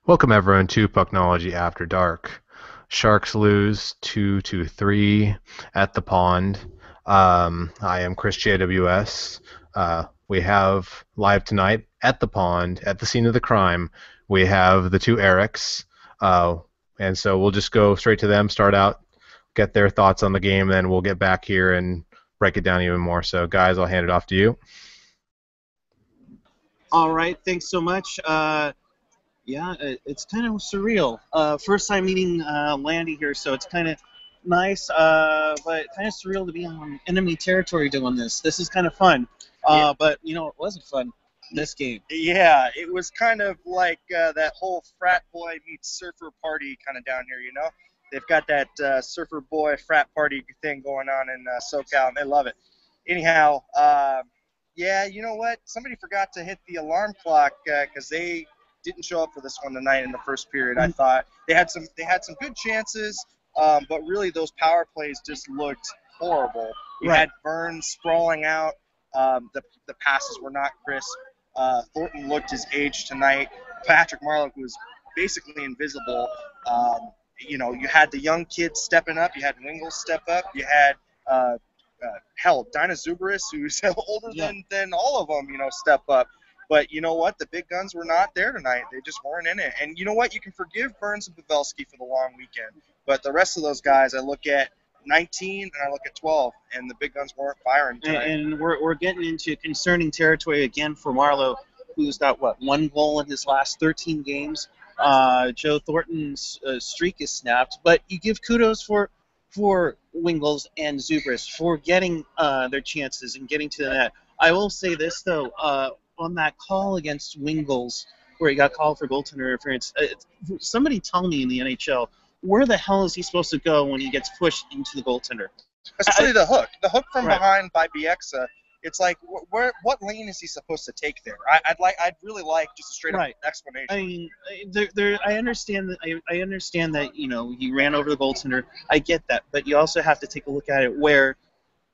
Welcome everyone to Pucknology After Dark. Sharks lose 2-3 at the pond. I am Chris JWS. We have live tonight at the pond, at the scene of the crime. We have the two Erics, and so we'll just go straight to them, start out, get their thoughts on the game, then we'll get back here and break it down even more. So, guys, I'll hand it off to you. All right, thanks so much. It's kind of surreal. First time meeting Landy here, so it's kind of nice, but kind of surreal to be on enemy territory doing this. This is kind of fun, Yeah, but it wasn't fun this game. yeah, it was kind of like that whole frat boy meets surfer party kind of down here, you know? They've got that surfer boy frat party thing going on in SoCal, and they love it. Anyhow, yeah, you know what? Somebody forgot to hit the alarm clock because they didn't show up for this one tonight in the first period. I thought they had some good chances, but really those power plays just looked horrible. You Right. had Burns sprawling out. The passes were not crisp. Thornton looked his age tonight. Patrick Marlowe was basically invisible. You had the young kids stepping up. You had Wingles step up. You had hell, Dinah Zuberis, who's older Yeah. than all of them, step up. But you know what? The big guns were not there tonight. They just weren't in it. And you know what? You can forgive Burns and Pavelski for the long weekend. But the rest of those guys, I look at 19 and I look at 12, and the big guns weren't firing tonight. And we're getting into concerning territory again for Marlowe, who's got one goal in his last 13 games. Joe Thornton's streak is snapped, but you give kudos for Wingles and Zubris for getting their chances and getting to the net. I will say this though, on that call against Wingles, where he got called for goaltender interference, somebody tell me in the NHL, where the hell is he supposed to go when he gets pushed into the goaltender? Especially the hook from Right. behind by Bieksa. It's like, what lane is he supposed to take there? I'd really like just a straight up Right. explanation. I mean, I understand that. I understand that he ran over the goaltender. I get that, but you also have to take a look at it where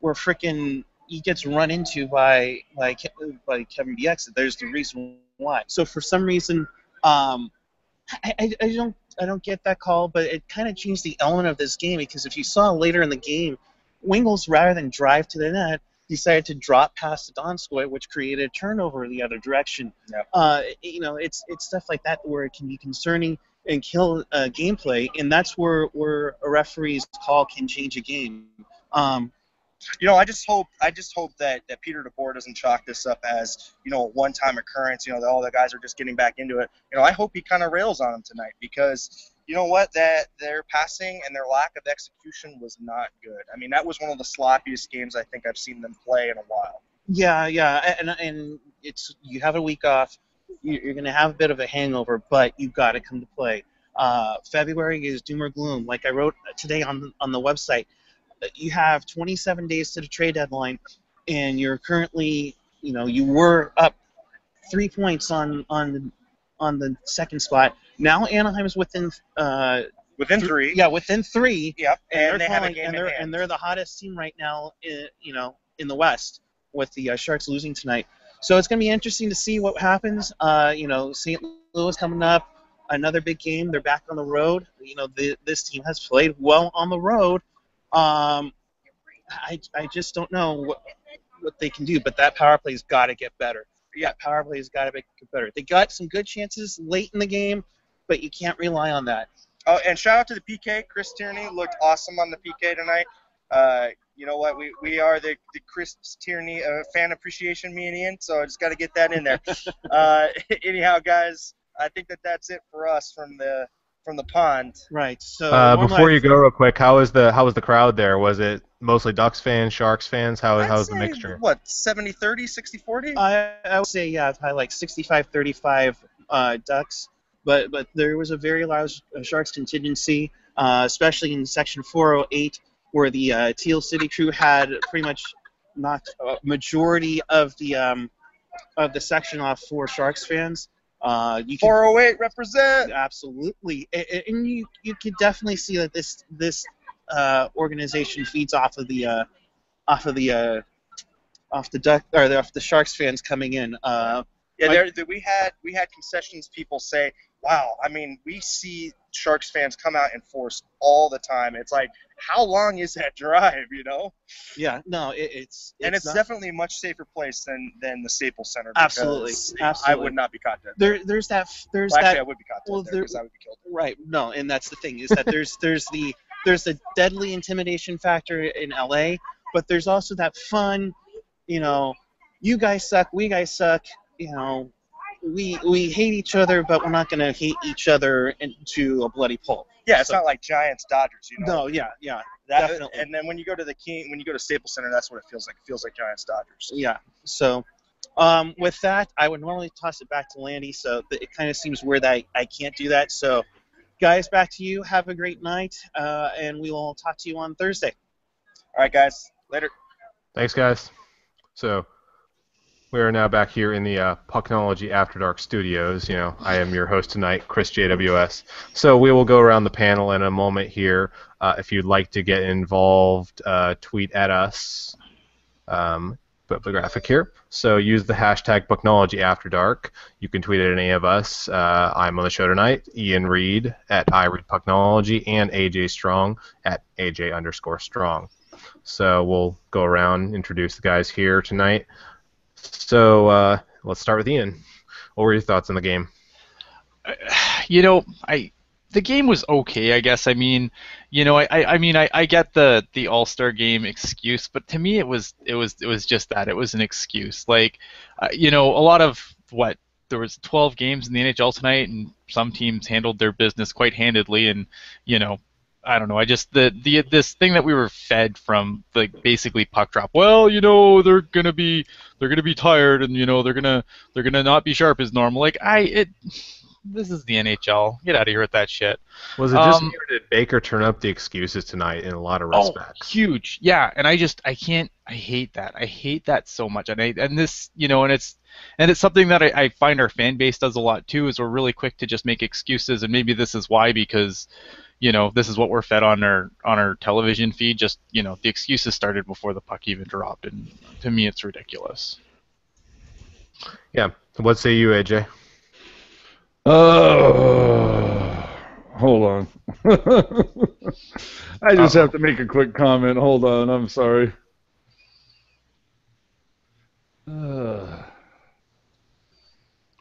frickin' he gets run into by Kevin Bieksa. There's the reason why. So for some reason, I don't get that call, but it kind of changed the element of this game because if you saw later in the game, Wingles rather than drive to the net, decided to drop past Donskoy, which created a turnover the other direction. Yep. It's stuff like that where it can be concerning and kill gameplay, and that's where a referee's call can change a game. I just hope that Peter DeBoer doesn't chalk this up as a one-time occurrence. That all the guys are just getting back into it. I hope he kind of rails on him tonight because you know what, that their passing and their lack of execution was not good. I mean, that was one of the sloppiest games I think I've seen them play in a while. Yeah, and it's you have a week off. You're going to have a bit of a hangover, but you've got to come to play. February is doom or gloom. Like I wrote today on the website, you have 27 days to the trade deadline, and you're currently, you were up 3 points on the second spot. Now Anaheim's within Within three. Yeah, within 3. Yep. And they have a calling, game and in they're hand. and they're the hottest team right now, in the West with the Sharks losing tonight. So it's going to be interesting to see what happens. St. Louis coming up, another big game. They're back on the road. This team has played well on the road. I just don't know what they can do, but that power play's got to get better. Yeah. That power play's got to get better. They got some good chances late in the game, but you can't rely on that. Oh, and shout out to the PK. Chris Tierney looked awesome on the PK tonight. You know what? We are the Chris Tierney fan appreciation me and Ian, so I just got to get that in there. Anyhow, guys, I think that's it for us from the pond. Right. So Before you go, real quick, how was the crowd there? Was it mostly Ducks fans, Sharks fans? How's the I'd say, mixture? What, 70-30, 60-40? I would say probably like 65-35 Ducks, but there was a very large Sharks contingency, especially in section 408, where the Teal City crew had pretty much knocked a majority of the section off for Sharks fans. You can 408 represent. absolutely, and you could definitely see that this organization feeds off of the Duck or off the Sharks fans coming in. Yeah, we had concessions people say, "Wow, I mean, we see Sharks fans come out in force all the time." It's like, how long is that drive, you know? Yeah, no, it's It's not, definitely a much safer place than the Staples Center. Absolutely, Because absolutely. I would not be caught dead. There's that. Well, actually, I would be caught dead there because I would be killed. Right. No, and that's the thing is that there's the deadly intimidation factor in LA, but there's also that fun, you guys suck, we guys suck, we hate each other, but we're not gonna hate each other into a bloody pulp. Yeah, it's not like Giants Dodgers, No, yeah, definitely. And then when you go to Staples Center, that's what it feels like. It feels like Giants Dodgers. Yeah. So, with that, I would normally toss it back to Landy, so it kind of seems weird that I can't do that. So, guys, back to you. Have a great night, and we will talk to you on Thursday. All right, guys. Later. Thanks, guys. So we are now back here in the Pucknology After Dark studios. I am your host tonight, Chris JWS. So we will go around the panel in a moment here. If you'd like to get involved, tweet at us. Put up the graphic here. So use the hashtag Pucknology After Dark. You can tweet at any of us. I'm on the show tonight. Ian Reed at iReadPucknology and AJ Strong at AJ_Strong. So we'll go around, introduce the guys here tonight. So let's start with Ian. What were your thoughts on the game? The game was okay, I guess. I mean, I get the All-Star game excuse, but to me it was just that. It was an excuse. Like, a lot of there was 12 games in the NHL tonight, and some teams handled their business quite handedly, and I don't know. I just this thing that we were fed from, like, basically puck drop. Well, they're gonna be tired, and they're gonna not be sharp as normal. Like, this is the NHL. Get out of here with that shit. Was it just here did Baker turn up the excuses tonight in a lot of respects? Oh, huge. Yeah, and I hate that. I hate that so much. And it's something that I find our fan base does a lot too, is we're really quick to just make excuses, and maybe this is why, because this is what we're fed on our television feed. Just, the excuses started before the puck even dropped, and to me it's ridiculous. Yeah. What say you, AJ? Hold on. I just have to make a quick comment. Hold on, I'm sorry.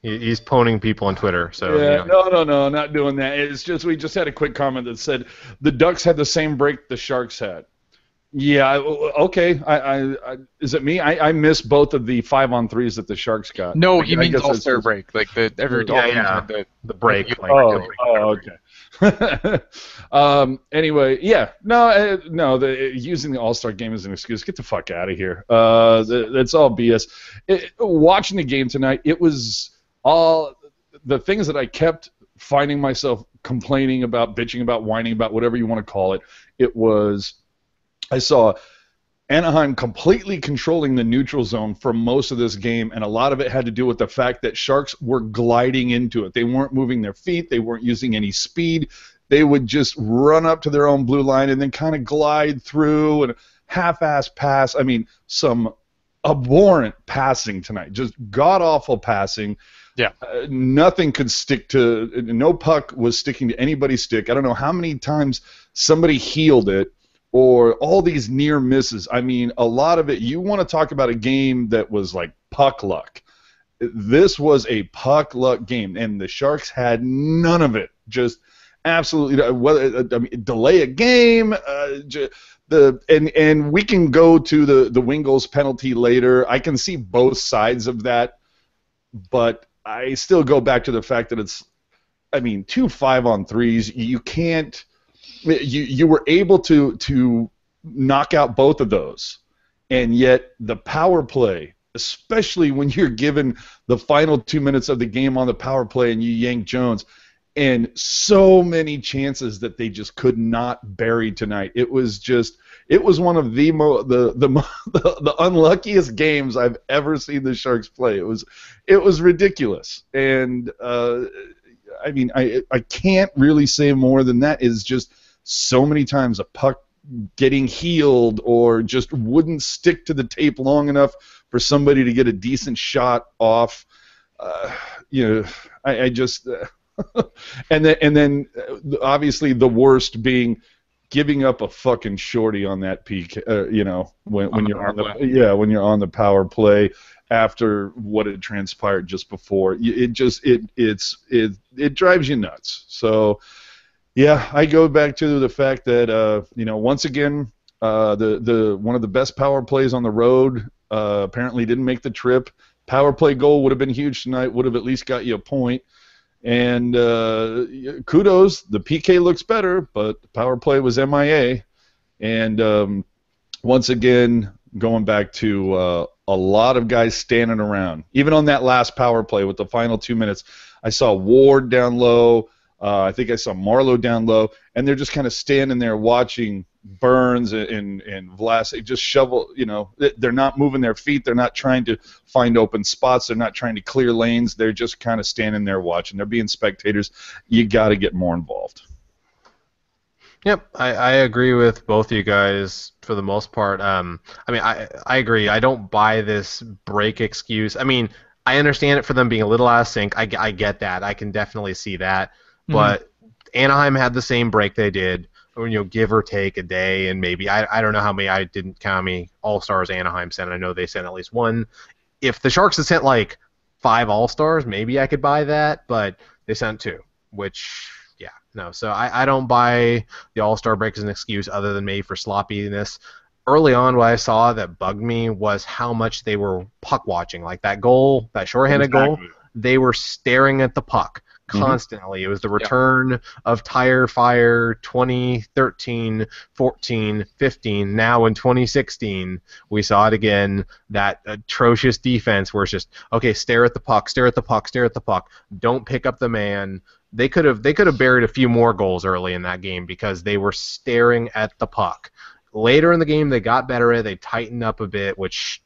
He's poning people on Twitter, so yeah, no, not doing that. It's just we just had a quick comment that said the Ducks had the same break the Sharks had. Yeah, okay. I is it me? I missed both of the 5-on-3s that the Sharks got. No, he means All-Star break. Like every all teams had the break. Okay. Anyway, yeah, using the All-Star game as an excuse. Get the fuck out of here. That's all BS. Watching the game tonight, it was all the things that I kept finding myself complaining about, bitching about, whining about, whatever you want to call it. It was. I saw Anaheim completely controlling the neutral zone for most of this game, and a lot of it had to do with the fact that Sharks were gliding into it. They weren't moving their feet. They weren't using any speed. They would just run up to their own blue line and then kind of glide through and half-ass pass. I mean, some abhorrent passing tonight, just god-awful passing. Yeah. Nothing could stick to – no puck was sticking to anybody's stick. I don't know how many times somebody healed it, or all these near misses. I mean, a lot of it, you want to talk about a game that was like puck luck. This was a puck luck game, and the Sharks had none of it. Just absolutely, delay a game, and we can go to the Wingles penalty later. I can see both sides of that, but I still go back to the fact that it's, 2 5-on-3s. You can't. You were able to knock out both of those, and yet the power play, especially when you're given the final 2 minutes of the game on the power play and you yank Jones, and so many chances that they just could not bury tonight. It was one of the unluckiest games I've ever seen the Sharks play. It was ridiculous, and I can't really say more than that. Is just so many times a puck getting healed or just wouldn't stick to the tape long enough for somebody to get a decent shot off. you know, I just and then obviously the worst being giving up a fucking shorty on that PK. When you're on the power play after what had transpired just before, it drives you nuts. So yeah, I go back to the fact that once again the one of the best power plays on the road apparently didn't make the trip. Power play goal would have been huge tonight. Would have at least got you a point. And kudos, the PK looks better, but the power play was MIA. And once again, going back to a lot of guys standing around. Even on that last power play with the final 2 minutes, I saw Ward down low. I think I saw Marlowe down low. And they're just kind of standing there watching Burns and Vlasic just shovel. They're not moving their feet. They're not trying to find open spots. They're not trying to clear lanes. They're just kind of standing there watching. They're being spectators. You got to get more involved. Yep, I agree with both of you guys for the most part. I agree. I don't buy this break excuse. I mean, I understand it for them being a little out of sync. I get that. I can definitely see that. But Anaheim had the same break they did, give or take a day, and maybe I don't know how many. I didn't count how many All-Stars Anaheim sent. I know they sent at least one. If the Sharks had sent like 5 All-Stars, maybe I could buy that, but they sent 2, which no. So I don't buy the All-Star break as an excuse other than maybe for sloppiness. Early on, what I saw that bugged me was how much they were puck watching. Like that goal, that shorthanded goal, they were staring at the puck constantly. It was the return of Tire Fire 2013, 14, 15. Now in 2016, we saw it again. That atrocious defense where it's just, okay, stare at the puck, stare at the puck, stare at the puck. Don't pick up the man. They could have buried a few more goals early in that game because they were staring at the puck. Later in the game, they got better at it. They tightened up a bit, which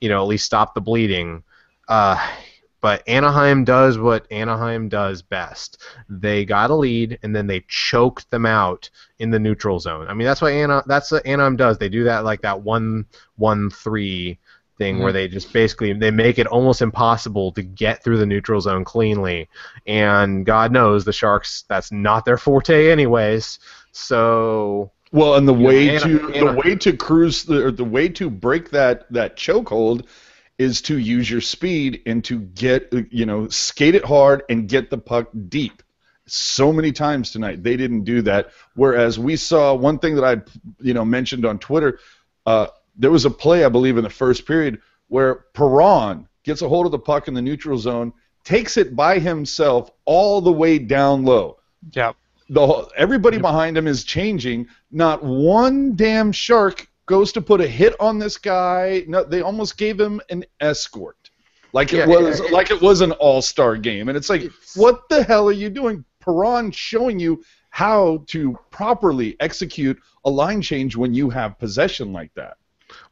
at least stopped the bleeding. But Anaheim does what Anaheim does best. They got a lead, and then they choked them out in the neutral zone. I mean, that's what Anaheim does. They do that like that 1-1-3 thing where they just basically they make it almost impossible to get through the neutral zone cleanly. And God knows the Sharks, that's not their forte anyways. So well, and the way to break that chokehold is to use your speed and to get skate it hard and get the puck deep. So many times tonight they didn't do that. Whereas we saw one thing that I mentioned on Twitter. There was a play, I believe, in the first period where Perron gets a hold of the puck in the neutral zone, takes it by himself all the way down low. Yeah. Everybody behind him is changing. Not one damn Shark goes to put a hit on this guy. No, they almost gave him an escort, like it was an all-star game. And it's like, what the hell are you doing? Perron showing you how to properly execute a line change when you have possession like that.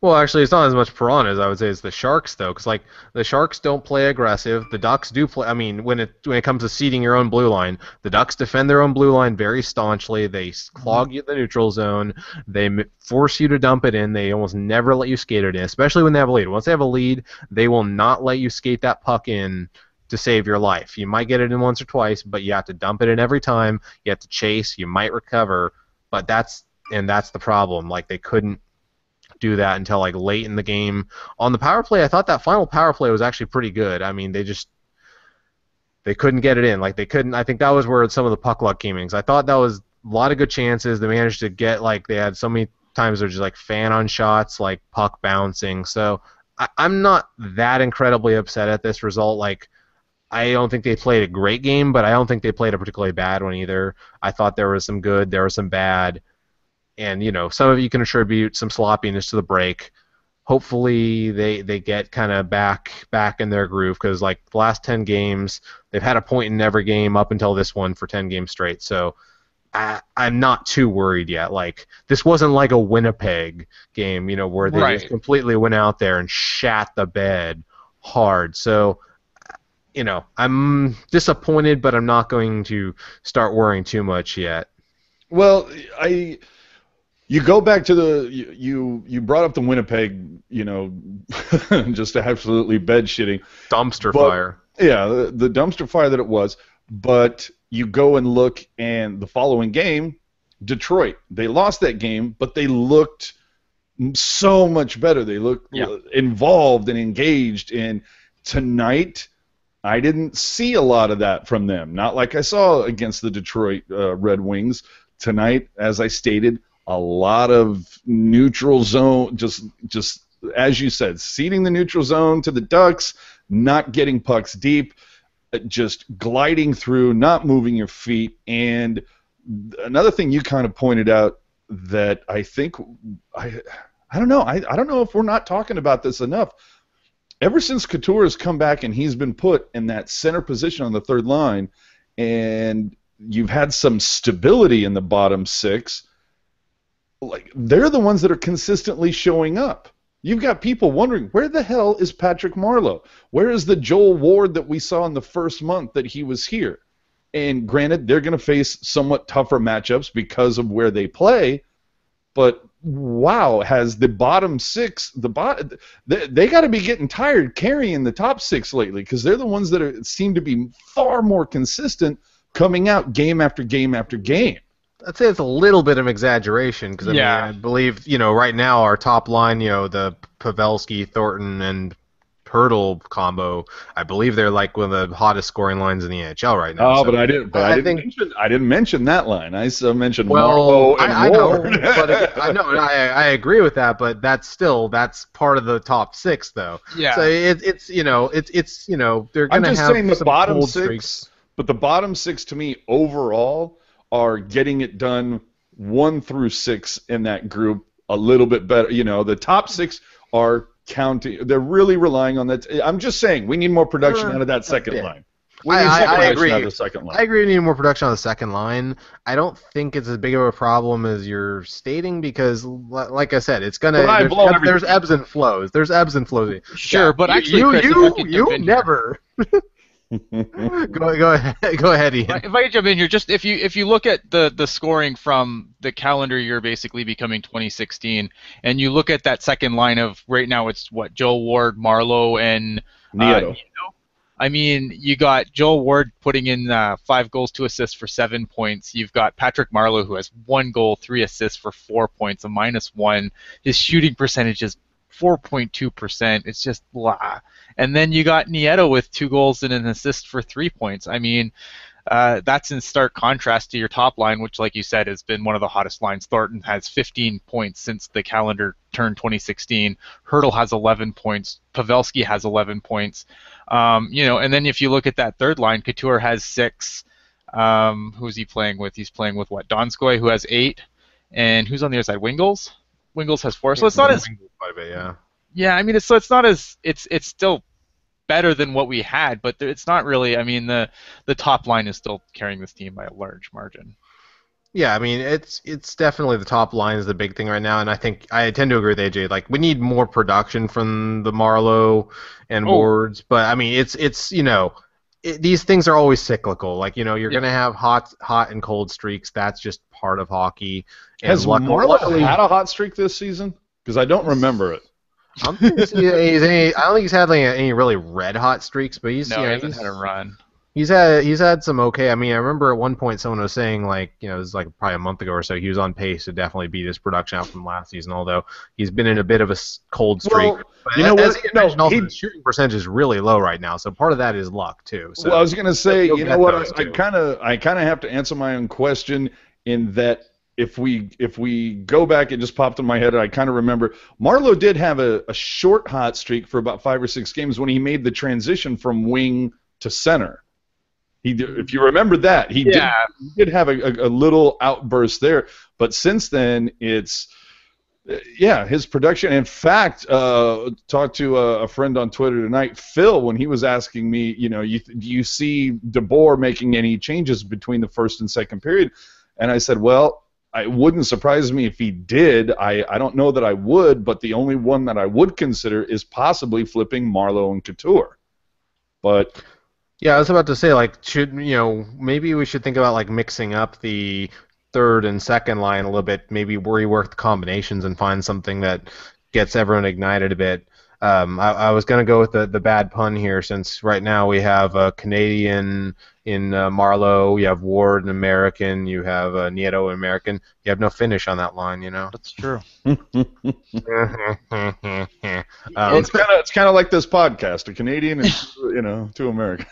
Well, actually, it's not as much Perron as I would say it's the Sharks, though, because like the Sharks don't play aggressive. The Ducks do play. I mean, when it comes to seeding your own blue line, the Ducks defend their own blue line very staunchly. They clog you in the neutral zone. They force you to dump it in. They almost never let you skate it in, especially when they have a lead. Once they have a lead, they will not let you skate that puck in to save your life. You might get it in once or twice, but you have to dump it in every time. You have to chase. You might recover, but that's the problem. Like they couldn't do that until like late in the game. On the power play, I thought that final power play was actually pretty good. I mean, they couldn't get it in. Like they couldn't. I think that was where some of the puck luck came in. 'Cause I thought that was a lot of good chances. They managed to get they had so many times they're just like fan on shots, like puck bouncing. So I'm not that incredibly upset at this result. Like I don't think they played a great game, but I don't think they played a particularly bad one either. I thought there was some good, there was some bad. And, some of you can attribute some sloppiness to the break. Hopefully they get kind of back in their groove because, like, the last 10 games, they've had a point in every game up until this one for 10 games straight. So I'm not too worried yet. Like, this wasn't like a Winnipeg game, where they just completely went out there and shat the bed hard. So, I'm disappointed, but I'm not going to start worrying too much yet. Well, you go back to you brought up the Winnipeg, just absolutely bed shitting dumpster fire. Yeah, the dumpster fire that it was. But you go and look, and the following game, Detroit, they lost that game, but they looked so much better. They looked Yeah. involved and engaged. And tonight, I didn't see a lot of that from them. Not like I saw against the Detroit Red Wings tonight. As I stated, a lot of neutral zone, just as you said, ceding the neutral zone to the Ducks, not getting pucks deep, just gliding through, not moving your feet. And another thing you kind of pointed out that I think I don't know. I don't know if we're not talking about this enough. Ever since Couture has come back and he's been put in that center position on the third line, and you've had some stability in the bottom six, like they're the ones that are consistently showing up. You've got people wondering, where the hell is Patrick Marleau? Where is the Joel Ward that we saw in the first month that he was here? And granted, they're going to face somewhat tougher matchups because of where they play, but wow, has the bottom six, they got to be getting tired carrying the top six lately, because they're the ones that seem to be far more consistent coming out game after game after game. I'd say it's a little bit of exaggeration because Yeah. I believe right now our top line, the Pavelski, Thornton, and Hurdle combo, I believe they're like one of the hottest scoring lines in the NHL right now. Oh, So but I didn't. But I didn't mention that line. I still mentioned well, Marleau and I know, Ward. but I agree with that. But that's part of the top six, though. Yeah. So it's they're I'm gonna just have saying the some bottom cold six, streaks. but the bottom six to me overall are getting it done 1 through 6 in that group a little bit better. The top 6 are counting. They're really relying on that. I'm just saying we need more production out of that second line. We need more production agree. out of the second line. I agree. We need more production on the second line. I don't think it's as big of a problem as you're stating because, like I said, it's gonna. There's ebbs and flows. There's ebbs and flows. Sure, Yeah, but actually, Chris, if I could jump you in here. never. Go ahead, Ian. If I could jump in here, just if you look at the scoring from the calendar year basically becoming 2016, and you look at that second line of right now, it's what Joel Ward, Marleau, and Nieto. I mean, you got Joel Ward putting in 5 goals, 2 assists for 7 points. You've got Patrick Marleau who has 1 goal, 3 assists for 4 points, a -1. His shooting percentage is 4.2%. It's just blah. And then you got Nieto with 2 goals and an assist for 3 points. I mean, that's in stark contrast to your top line, which, like you said, has been one of the hottest lines. Thornton has 15 points since the calendar turned 2016. Hurdle has 11 points. Pavelski has 11 points. And then if you look at that third line, Couture has 6. Who's he playing with? He's playing with what? Donskoy, who has 8. And who's on the other side? Wingels? Wingels has 4. So it's not as... Quite a bit, yeah. Yeah, I mean, it's not as... It's still better than what we had, but it's not really... I mean, the top line is still carrying this team by a large margin. Yeah, I mean, it's definitely the top line is the big thing right now, and I think I tend to agree with AJ. Like, we need more production from the Marleau and Wards, but I mean, these things are always cyclical. Like, you're gonna have hot and cold streaks. That's just part of hockey. And Has Marleau had a hot streak this season? Because I don't remember it. I don't think he's had like any really red hot streaks, but he hasn't had a run. He's had some okay. I mean, I remember at one point someone was saying it was like probably a month ago or so, he was on pace to definitely beat his production out from last season. Although he's been in a bit of a cold streak. Well, but you know what? His shooting percentage is really low right now, so part of that is luck too. So well, I was gonna say, you know what? I too. kind of have to answer my own question in that. If we go back, it just popped in my head. I kind of remember Marleau did have a short hot streak for about 5 or 6 games when he made the transition from wing to center. If you remember that, he did have a little outburst there. But since then, it's his production. In fact, talked to a friend on Twitter tonight, Phil, when he was asking me, do you see DeBoer making any changes between the first and second period? And I said, well, it wouldn't surprise me if he did. I don't know that I would, but the only one that I would consider is possibly flipping Marleau and Couture. But yeah, I was about to say, maybe we should think about mixing up the third and second line a little bit. Maybe rework the combinations and find something that gets everyone ignited a bit. I was going to go with the bad pun here, since right now we have a Canadian in Marlowe, you have Ward, an American, you have Nieto, an American. You have no Finnish on that line, you know. That's true. It's kind of like this podcast: a Canadian and two Americans.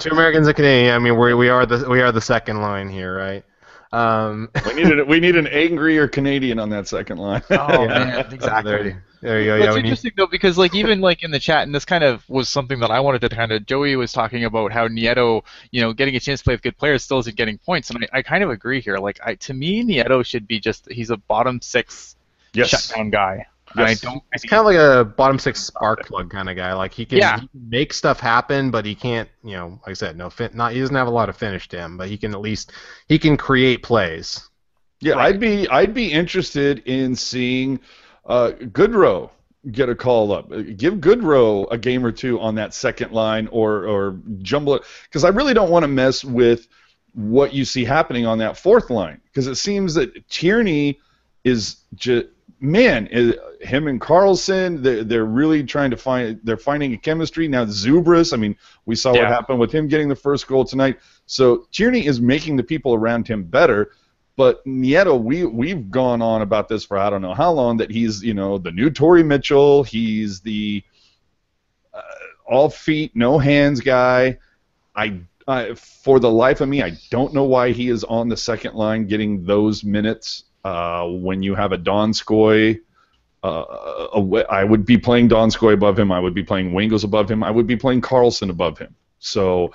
two Americans, a Canadian. I mean, we are the second line here, right? We need an angrier Canadian on that second line. Oh man, exactly. There you go. That's interesting though, because even in the chat, and this kind of was something that I wanted to kind of. Joey was talking about how Nieto, getting a chance to play with good players still isn't getting points, and I kind of agree here. To me, Nieto should be he's a bottom six shutdown guy. Yes. He's kind of like a bottom six spark plug kind of guy. Like he can make stuff happen, but he can't. Like I said, he doesn't have a lot of finish to him, but he can create plays. Yeah, right. I'd be interested in seeing Goodrow get a call up. Give Goodrow a game or two on that second line, or jumble it, because I really don't want to mess with what you see happening on that fourth line, because it seems that Tierney is just. Man, him and Carlson, they're really trying to they're finding a chemistry. Now Zubris, I mean, we saw what happened with him getting the first goal tonight. So Tierney is making the people around him better. But Nieto, we've gone on about this for I don't know how long, that he's, the new Torrey Mitchell. He's the all feet, no hands guy. For the life of me, I don't know why he is on the second line getting those minutes. When you have a Donskoy, I would be playing Donskoy above him. I would be playing Wingels above him. I would be playing Carlson above him. So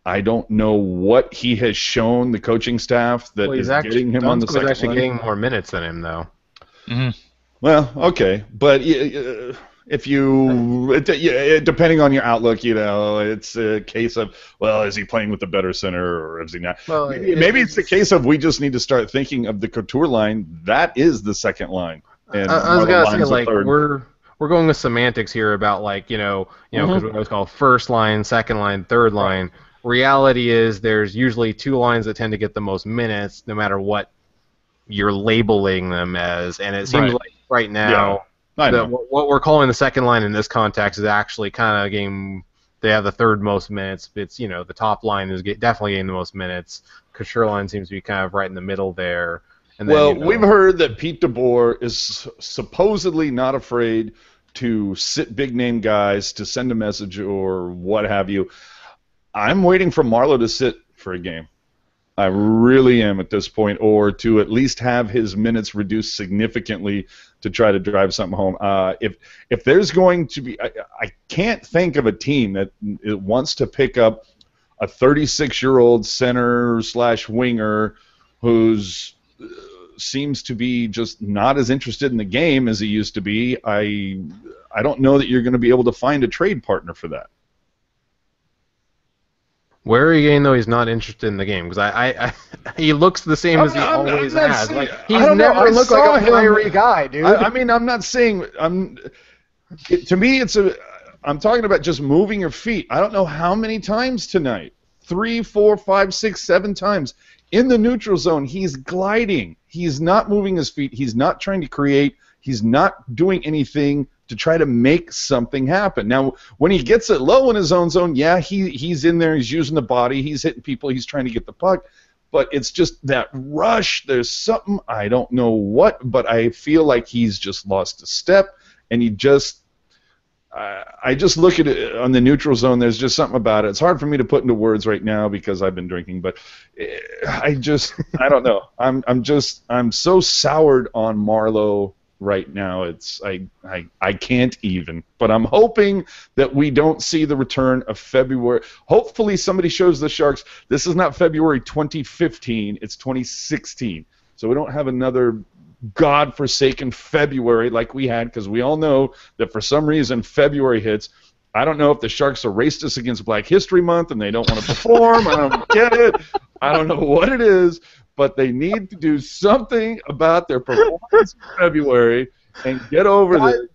I don't know what he has shown the coaching staff that is getting him on the second line. He's actually getting more minutes than him, though. Mm-hmm. Well, okay, but if you, depending on your outlook, it's a case of, well, is he playing with the better center, or is he not? Well, maybe it's the case of we just need to start thinking of the Couture line. That is the second line. And I was gonna say, we're going with semantics here about because we always call first line, second line, third line. Reality is there's usually two lines that tend to get the most minutes, no matter what you're labeling them as, and it seems like right now. Yeah. What we're calling the second line in this context is actually kind of getting. They have the third most minutes. It's the top line is definitely getting the most minutes. Couture line seems to be kind of right in the middle there. And then, we've heard that Pete DeBoer is supposedly not afraid to sit big name guys to send a message or what have you. I'm waiting for Marlowe to sit for a game. I really am at this point, or to at least have his minutes reduced significantly to try to drive something home. If there's going to be, I can't think of a team that wants to pick up a 36-year-old center/winger who's seems to be just not as interested in the game as he used to be. I don't know that you're going to be able to find a trade partner for that. Where are you getting, though, he's not interested in the game? Because he looks the same as he always has. He's never looked like a fiery guy, dude. I'm not saying to me, I'm talking about just moving your feet. I don't know how many times tonight. 3, 4, 5, 6, 7 times. In the neutral zone, he's gliding. He's not moving his feet. He's not trying to create. He's not doing anything to try to make something happen. Now, when he gets it low in his own zone, he's in there, he's using the body, he's hitting people, he's trying to get the puck, but it's just that rush. There's something, I don't know what, but I feel like he's just lost a step, and I just look at it on the neutral zone, there's just something about it. It's hard for me to put into words right now because I've been drinking, but I don't know. I'm so soured on Marlowe right now. I can't even. But I'm hoping that we don't see the return of February. Hopefully somebody shows the Sharks this is not February 2015, it's 2016. So we don't have another godforsaken February like we had, because we all know that for some reason February hits. I don't know if the Sharks are racist against Black History Month and they don't want to perform. I don't get it. I don't know what it is, but they need to do something about their performance in February and get over this.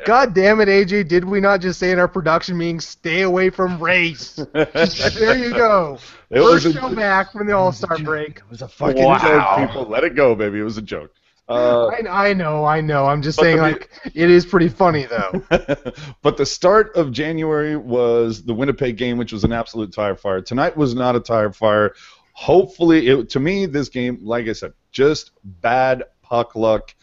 God damn it, AJ, did we not just say in our production meeting, stay away from race? There you go. First show back from the All-Star break. It was a fucking joke, people. Let it go, baby. It was a joke. Uh, I know. I'm just but saying, the like, it is pretty funny though. but the start of January was the Winnipeg game, which was an absolute tire fire. Tonight was not a tire fire. Hopefully, to me, this game, like I said, just bad puck luck.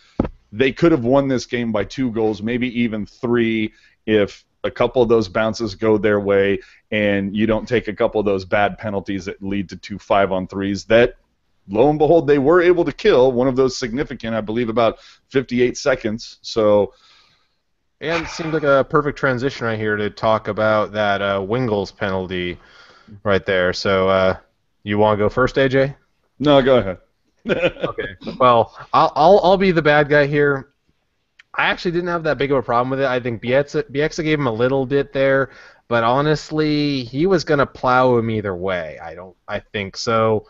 They could have won this game by 2 goals, maybe even 3, if a couple of those bounces go their way and you don't take a couple of those bad penalties that lead to 2 5-on-3s that, lo and behold, they were able to kill. One of those significant, I believe, about 58 seconds. So, And it seems like a perfect transition right here to talk about that Wingles penalty right there. So, you want to go first, AJ? no, go ahead. Okay. Well, I'll be the bad guy here. I actually didn't have that big of a problem with it. I think Bieksa gave him a little bit there, but honestly, he was gonna plow him either way. I think so.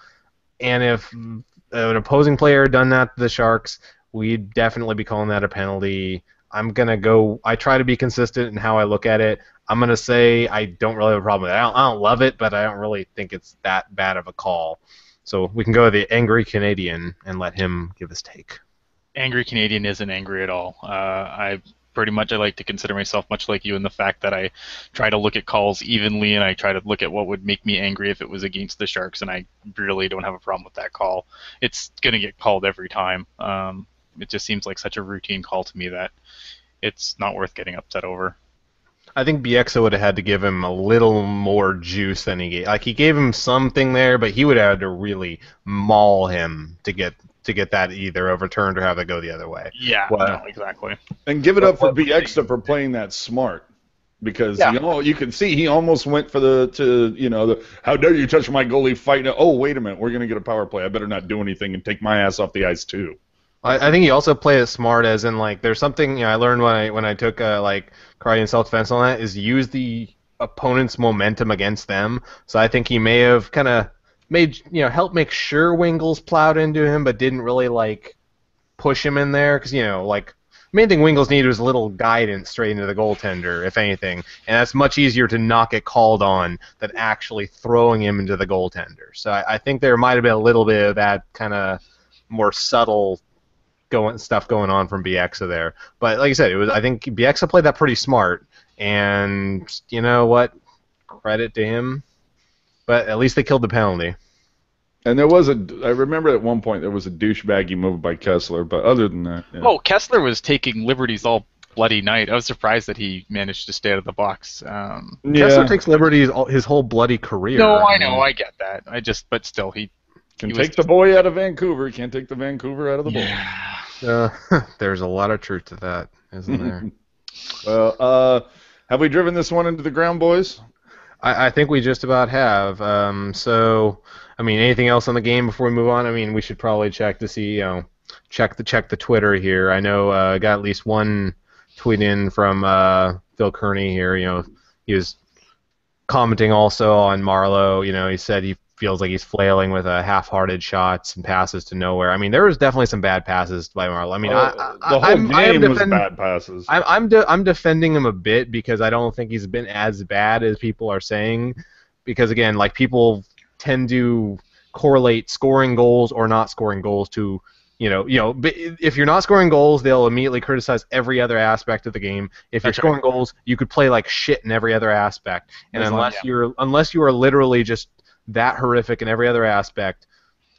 And if an opposing player had done that to the Sharks, we'd definitely be calling that a penalty. I try to be consistent in how I look at it. I'm gonna say I don't really have a problem with it. I don't love it, but I don't really think it's that bad of a call. So we can go to the angry Canadian and let him give his take. Angry Canadian isn't angry at all. I like to consider myself much like you in the fact that I try to look at calls evenly and I try to look at what would make me angry if it was against the Sharks, and I really don't have a problem with that call. It's going to get called every time. It just seems like such a routine call to me that it's not worth getting upset over. I think Bieksa would have had to give him a little more juice than he gave. Like he gave him something there, but he would have had to really maul him to get that either overturned or have it go the other way. Yeah, Well, no, exactly. And give it up for BX for playing that smart. Because you can see he almost went for the how dare you touch my goalie fight. Oh, wait a minute, we're gonna get a power play. I better not do anything and take my ass off the ice too. I think he also played it smart, as in like there's something I learned when I took like karate and self defense on that is use the opponent's momentum against them. So I think he may have kind of made helped make sure Wingles plowed into him, but didn't really like push him in there because like main thing Wingles needed was a little guidance straight into the goaltender, if anything, and that's much easier to not get called on than actually throwing him into the goaltender. So I think there might have been a little bit of that kind of more subtle stuff going on from Bieksa there. But like I said, I think Bieksa played that pretty smart, and you know what? Credit to him. But at least they killed the penalty. And I remember at one point there was a douchebaggy move by Kessler, but other than that, yeah. Oh, Kessler was taking liberties all bloody night. I was surprised that he managed to stay out of the box. Kessler takes liberties his whole bloody career. No, I know, I get that. But still, he take the boy out of Vancouver. He can't take the Vancouver out of the boy. There's a lot of truth to that, isn't there? Well, have we driven this one into the ground, boys? I think we just about have. So, I mean, anything else on the game before we move on? I mean, we should probably check to see, check the Twitter here. I know I got at least one tweet in from Phil Kearney here. He was commenting also on Marleau. He said he feels like he's flailing with half-hearted shots and passes to nowhere. I mean, there was definitely some bad passes by Marleau. I mean, the whole game was bad passes. I'm defending him a bit because I don't think he's been as bad as people are saying. Because again, like people tend to correlate scoring goals or not scoring goals to if you're not scoring goals, they'll immediately criticize every other aspect of the game. If you're scoring goals, you could play like shit in every other aspect. And unless you are literally just that horrific in every other aspect,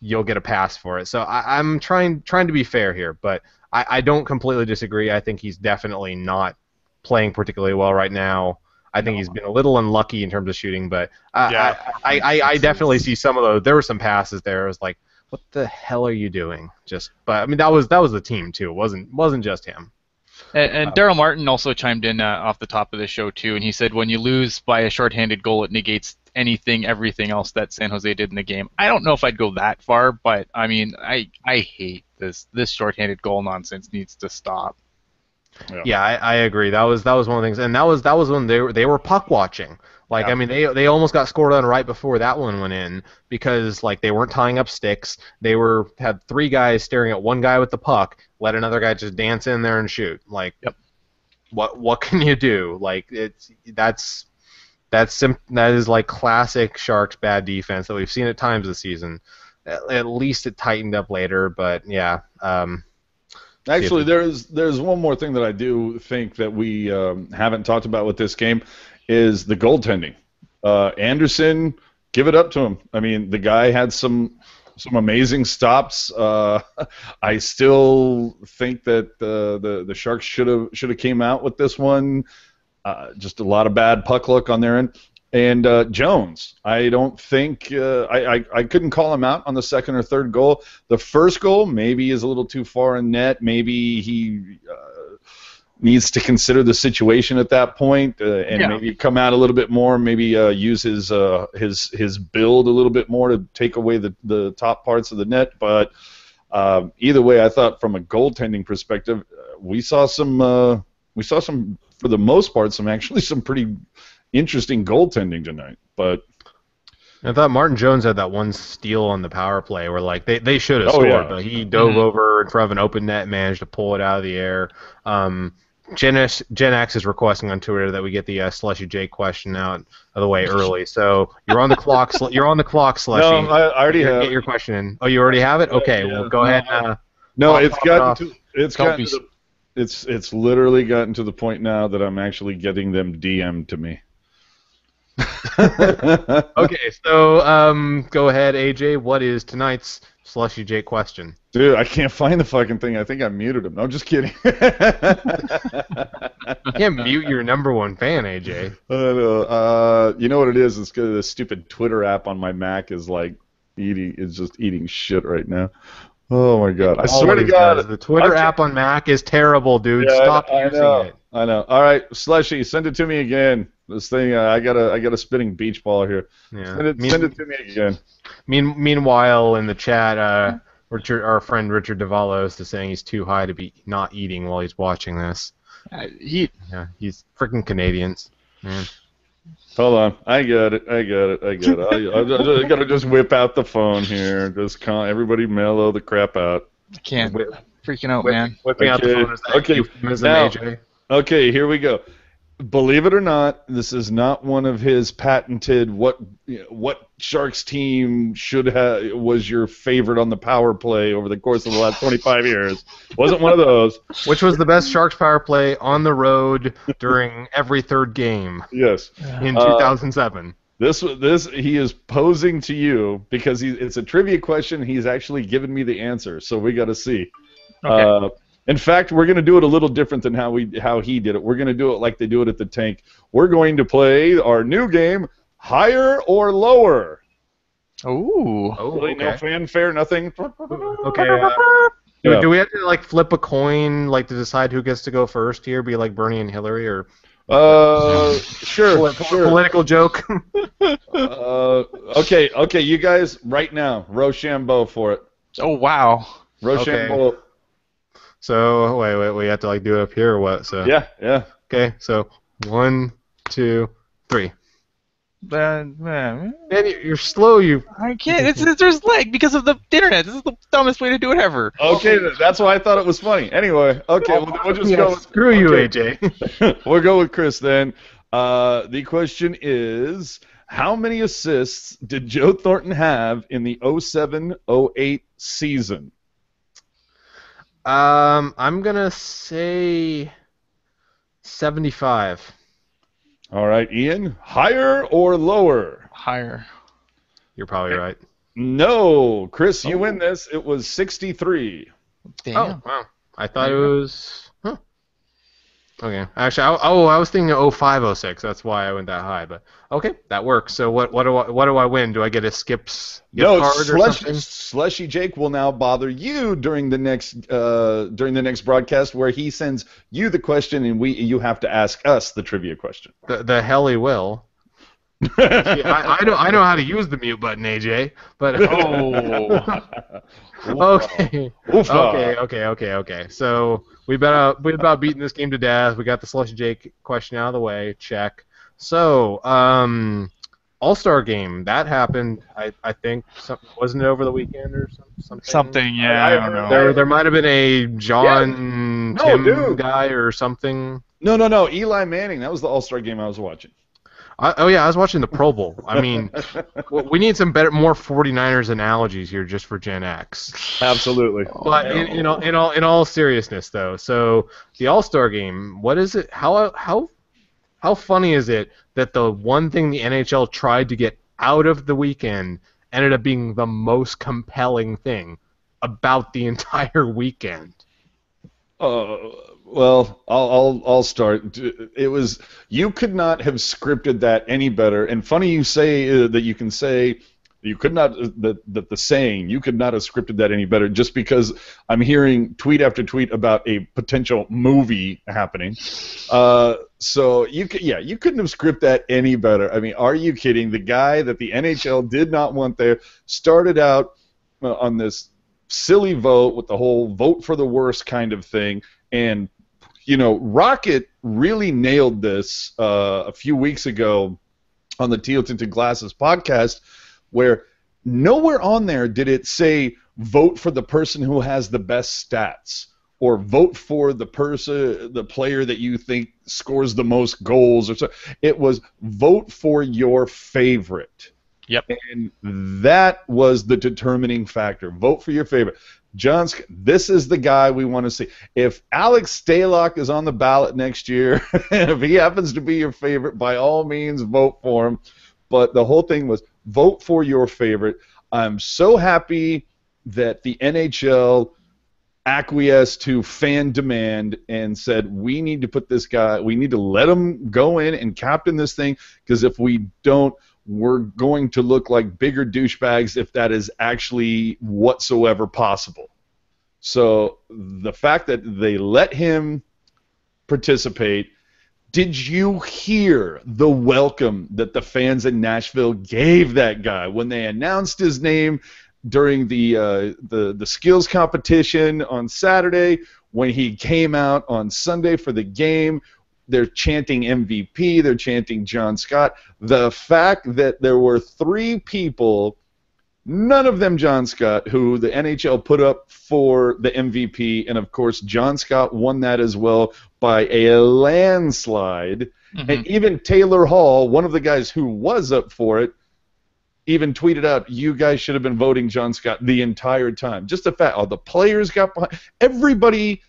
you'll get a pass for it. So I'm trying to be fair here, but I don't completely disagree. I think he's definitely not playing particularly well right now. I think he's been a little unlucky in terms of shooting, but I definitely see some of those. There were some passes there. I was like, what the hell are you doing? But I mean that was the team too. It wasn't just him. And Daryl Martin also chimed in off the top of the show too, and he said when you lose by a shorthanded goal, it negates everything else that San Jose did in the game. I don't know if I'd go that far, but I mean, I hate this shorthanded goal nonsense needs to stop. Yeah, I agree. That was one of the things, and that was when they were puck watching. Like I mean, they almost got scored on right before that one went in because like they weren't tying up sticks. They had 3 guys staring at one guy with the puck, let another guy just dance in there and shoot. Like, what can you do? Like that is like classic Sharks bad defense that we've seen at times this season. At least it tightened up later, but yeah. Actually, there's one more thing that I do think that we haven't talked about with this game is the goaltending. Anderson, give it up to him. I mean, the guy had some amazing stops. I still think that the Sharks should have came out with this one. Just a lot of bad puck luck on their end. And Jones, I don't think I couldn't call him out on the second or third goal. The first goal maybe is a little too far in net. Maybe he needs to consider the situation at that point and maybe come out a little bit more. Maybe use his build a little bit more to take away the top parts of the net. But either way, I thought from a goaltending perspective, we saw some for the most part some pretty interesting goaltending tonight, but I thought Martin Jones had that one steal on the power play where like they should have scored, but he dove over in front of an open net and managed to pull it out of the air. Gen X is requesting on Twitter that we get the Slushy J question out of the way early. So you're on the clock. You're on the clock, Slushy. No, I already have. Get your question in. Oh, you already have it? Okay, well go ahead. No, it's literally gotten to the point now that I'm actually getting them DM'd to me. Okay, so go ahead, AJ. What is tonight's Slushy J question? Dude, I can't find the fucking thing. I think I muted him. No, I'm just kidding. You can't mute your number one fan, AJ. You know what it is? It's because the stupid Twitter app on my Mac is like just eating shit right now. Oh my god! I swear to God, the Twitter app on Mac is terrible, dude. Yeah, Stop using it. I know. All right, Slushy, send it to me again. This thing, I got a spinning beach ball here. Yeah. Send it to me again. Meanwhile, in the chat, our friend Richard Davalos is saying he's too high to be not eating while he's watching this. He's freaking Canadians, man. Hold on, I got it. I gotta just whip out the phone here. Just everybody mellow the crap out. I can't. Freaking out, man. Whipping out the phone is that euphemism, AJ. Okay, here we go. Believe it or not, this is not one of his patented what Sharks team was your favorite on the power play over the course of the last 25 years. Wasn't one of those. Which was the best Sharks power play on the road during every third game? Yes. In 2007. This he is posing to you because it's a trivia question. He's actually given me the answer, so we got to see. Okay. In fact, we're going to do it a little different than how he did it. We're going to do it like they do it at the Tank. We're going to play our new game, Higher or Lower. Ooh. Really, okay. no fanfare, nothing. Okay. Do we have to like flip a coin like to decide who gets to go first here? Be like Bernie and Hillary or? Sure. Political joke. Okay. You guys, right now, Rochambeau for it. Oh wow. Rochambeau. Okay. So wait, we have to like do it up here or what? So yeah. Okay, so 1, 2, 3. Man, you're slow. I can't. There's lag because of the internet. This is the dumbest way to do it ever. Okay, that's why I thought it was funny. Anyway, okay, we'll just go. Screw you, AJ. We'll go with Chris then. The question is, how many assists did Joe Thornton have in the 07-08 season? I'm gonna say 75. All right, Ian, higher or lower? Higher. You're probably right. No, Chris, you win this. It was 63. Damn. Oh, wow. I thought it was... Huh. Okay. Actually, I was thinking 05-06. That's why I went that high. But okay, that works. So what do I win? Do I get a skips gift card or something? Slushy Jake will now bother you during the next broadcast, where he sends you the question and you have to ask us the trivia question. The hell he will. See, I know how to use the mute button, AJ. But okay. So we about beating this game to death. We got the Slushy Jake question out of the way. Check. So All-Star game that happened. I think wasn't it over the weekend or something? Something, yeah. I don't know. There might have been a Tim guy or something. No. Eli Manning. That was the All-Star game I was watching. I was watching the Pro Bowl. I mean, we need some more 49ers analogies here just for Gen X. Absolutely. But in all seriousness, though, so the All-Star game, what is it? How funny is it that the one thing the NHL tried to get out of the weekend ended up being the most compelling thing about the entire weekend? Well, I'll start. It was you could not have scripted that any better. And funny you say that you can say you could not that the saying you could not have scripted that any better. Just because I'm hearing tweet after tweet about a potential movie happening. So you couldn't have scripted that any better. I mean, are you kidding? The guy that the NHL did not want there started out on this silly vote with the whole vote for the worst kind of thing. And, Rocket really nailed this a few weeks ago on the Teal Tinted Glasses podcast, where nowhere on there did it say vote for the person who has the best stats or vote for the player that you think scores the most goals or so. It was vote for your favorite. Yep. And that was the determining factor. Vote for your favorite. This is the guy we want to see. If Alex Stalock is on the ballot next year, and if he happens to be your favorite, by all means, vote for him. But the whole thing was vote for your favorite. I'm so happy that the NHL acquiesced to fan demand and said, we need to put this guy, we need to let him go in and captain this thing, because if we don't, we're going to look like bigger douchebags if that is actually whatsoever possible. So the fact that they let him participate, did you hear the welcome that the fans in Nashville gave that guy when they announced his name during the skills competition on Saturday, when he came out on Sunday for the game? They're chanting MVP. They're chanting John Scott. The fact that there were 3 people, none of them John Scott, who the NHL put up for the MVP, and of course John Scott won that as well by a landslide. Mm-hmm. And even Taylor Hall, one of the guys who was up for it, even tweeted out, you guys should have been voting John Scott the entire time. Just the fact, all the players got behind. Everybody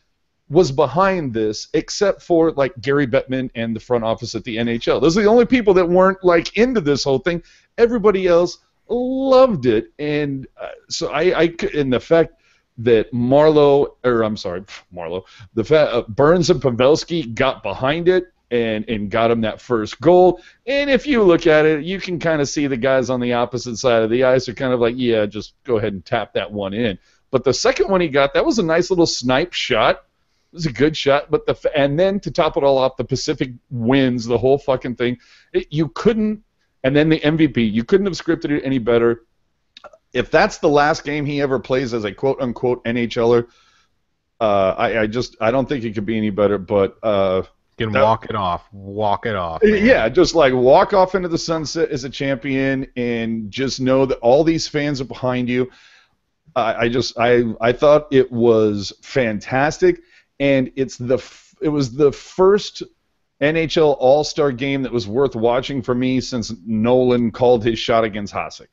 was behind this, except for like Gary Bettman and the front office at the NHL. Those are the only people that weren't like into this whole thing. Everybody else loved it, and so and the fact that Marlowe, the fact Burns and Pavelski got behind it and got him that first goal. And if you look at it, you can kind of see the guys on the opposite side of the ice are kind of like, yeah, just go ahead and tap that one in. But the second one he got, that was a nice little snipe shot. It was a good shot, but and then to top it all off, the Pacific wins the whole fucking thing. You couldn't, and then the MVP, you couldn't have scripted it any better. If that's the last game he ever plays as a quote unquote NHLer, I don't think it could be any better. But you can walk it off, man. Yeah, just like walk off into the sunset as a champion, and just know that all these fans are behind you. I thought it was fantastic. And it was the first NHL All-Star game that was worth watching for me since Nolan called his shot against Hasek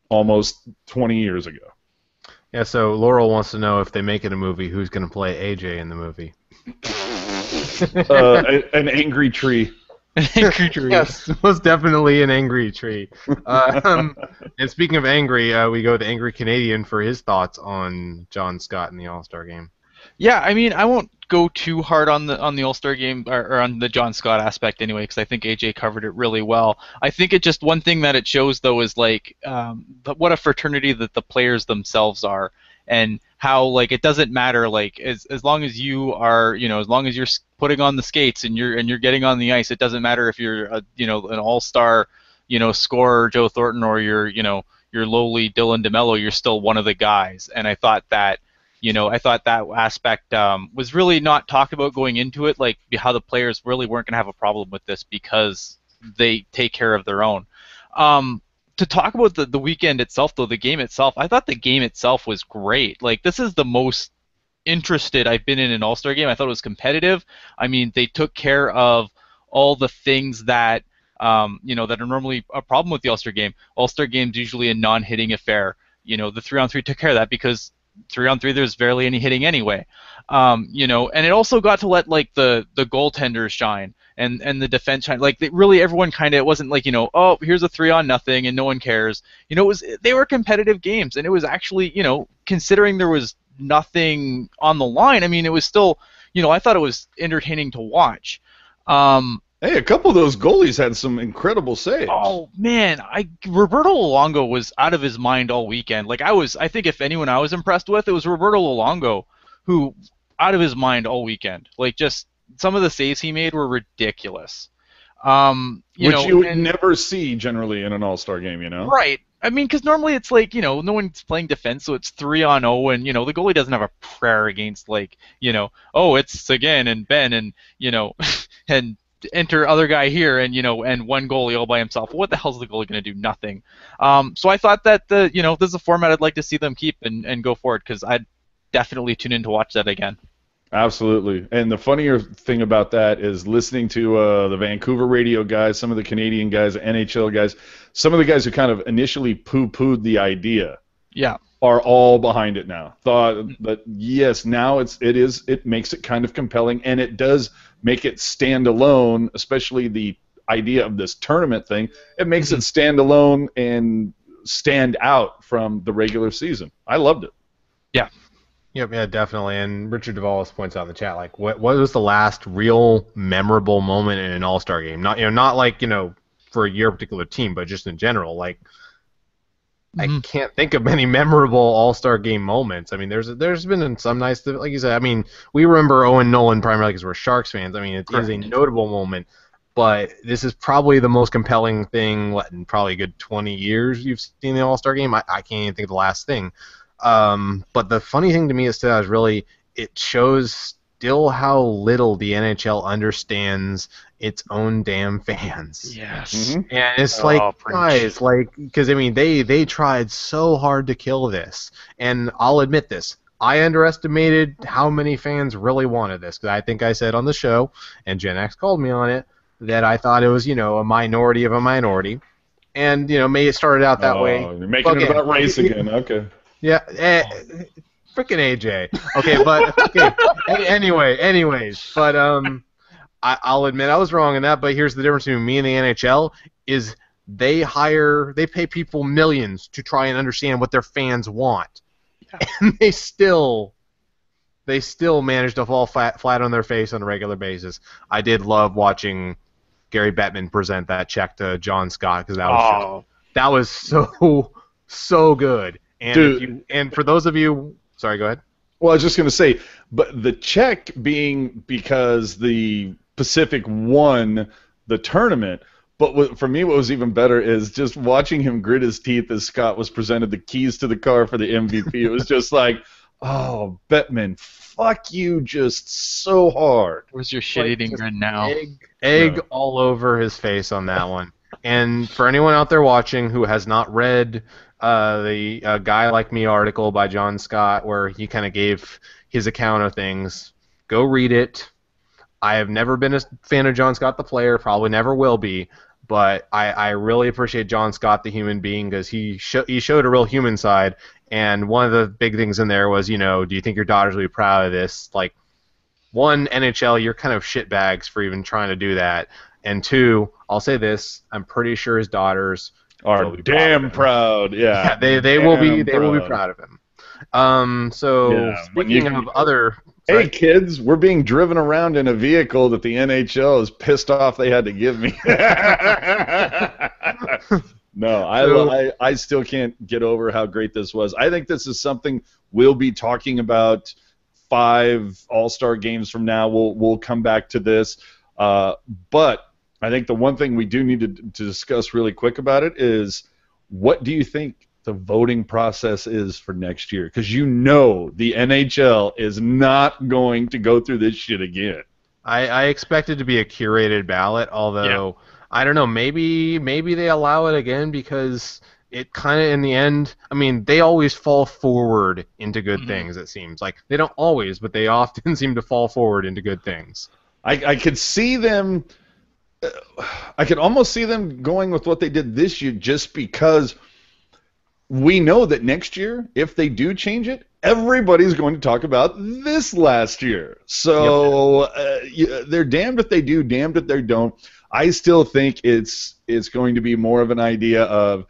almost 20 years ago. Yeah, so Laurel wants to know if they make it a movie, who's going to play AJ in the movie? An angry tree. An angry tree. Yes, most definitely an angry tree. And speaking of angry, we go to Angry Canadian for his thoughts on John Scott in the All-Star game. Yeah, I mean, I won't go too hard on the All-Star game or on the John Scott aspect anyway, because I think AJ covered it really well. I think it just one thing that it shows though is like what a fraternity that the players themselves are, and how like it doesn't matter like as long as you are as long as you're putting on the skates and you're getting on the ice, it doesn't matter if you're an all-star scorer Joe Thornton or you're lowly Dylan DeMello, you're still one of the guys. And I thought that aspect was really not talked about going into it, like how the players really weren't going to have a problem with this because they take care of their own. To talk about the weekend itself, though, the game itself, I thought the game itself was great. Like, this is the most interested I've been in an All-Star game. I thought it was competitive. I mean, they took care of all the things that that are normally a problem with the All-Star game. All-Star game's usually a non-hitting affair. The 3-on-3 took care of that because 3-on-3 there's barely any hitting anyway. And it also got to let like the goaltenders shine and the defense shine. Like really everyone kind of, it wasn't like, oh, here's a 3-on-0 and no one cares. They were competitive games, and it was actually, considering there was nothing on the line, I mean, it was still, I thought it was entertaining to watch. Hey, a couple of those goalies had some incredible saves. Oh man, Roberto Luongo was out of his mind all weekend. Like I think if anyone I was impressed with, it was Roberto Luongo, who out of his mind all weekend. Like just some of the saves he made were ridiculous. Which you would never see generally in an All-Star game, Right. I mean, because normally it's like, no one's playing defense, so it's 3-on-0, and, the goalie doesn't have a prayer against, like, oh, it's Seguin and Ben and, and enter other guy here and, and one goalie all by himself. What the hell's the goalie going to do? Nothing. So I thought that, this is a format I'd like to see them keep and go forward, because I'd definitely tune in to watch that again. Absolutely. And the funnier thing about that is listening to the Vancouver radio guys, some of the Canadian guys, the NHL guys, some of the guys who kind of initially poo-pooed the idea are all behind it now. Thought that, yes, now it makes it kind of compelling, and it does make it stand alone, especially the idea of this tournament thing. It makes it stand alone and stand out from the regular season. I loved it. Yeah. Yep, yeah, definitely. And Richard Duvall points out in the chat, like, what was the last real memorable moment in an All-Star game? Not like, for your particular team, but just in general. Like, I can't think of many memorable All-Star game moments. I mean, there's been some nice, like you said. I mean, we remember Owen Nolan primarily because we're Sharks fans. I mean, it is a notable moment, but this is probably the most compelling thing in probably a good 20 years you've seen the All-Star game. I can't even think of the last thing. But the funny thing to me is really it shows still how little the NHL understands its own damn fans. Yes. And it's guys, because I mean they tried so hard to kill this, and I'll admit this. I underestimated how many fans really wanted this, because I think I said on the show, and Gen X called me on it, that I thought it was a minority of a minority, and maybe it started out that way. You're making it about race again. Okay. Yeah, freaking AJ. Okay, but anyways, but I'll admit I was wrong in that. But here's the difference between me and the NHL: is they pay people millions to try and understand what their fans want, and they still manage to fall flat on their face on a regular basis. I did love watching Gary Bettman present that check to John Scott, because that was so good. And for those of you, sorry, go ahead. Well, I was just going to say, but the check being because the Pacific won the tournament, but for me what was even better is just watching him grit his teeth as Scott was presented the keys to the car for the MVP. It was just like, oh, Bettman, fuck you just so hard. Where's your shit-eating grin now? Egg all over his face on that one. And for anyone out there watching who has not read the Guy Like Me article by John Scott, where he kind of gave his account of things, go read it. I have never been a fan of John Scott the player, probably never will be, but I really appreciate John Scott the human being, because he showed a real human side, and one of the big things in there was, do you think your daughters will be proud of this? Like, one, NHL, you're kind of shitbags for even trying to do that, and two, I'll say this, I'm pretty sure his daughters are damn proud. Yeah, they will be proud of him. Speaking of other, hey kids, we're being driven around in a vehicle that the NHL is pissed off they had to give me. No, I still can't get over how great this was. I think this is something we'll be talking about 5 All-Star games from now. We'll come back to this, but I think the one thing we do need to discuss really quick about it is, what do you think the voting process is for next year? Because the NHL is not going to go through this shit again. I expect it to be a curated ballot, although I don't know, maybe they allow it again, because it kind of, in the end, I mean, they always fall forward into good things, it seems. Like, they don't always, but they often seem to fall forward into good things. I could see them I could almost see them going with what they did this year, just because we know that next year, if they do change it, everybody's going to talk about this last year. So they're damned if they do, damned if they don't. I still think it's going to be more of an idea of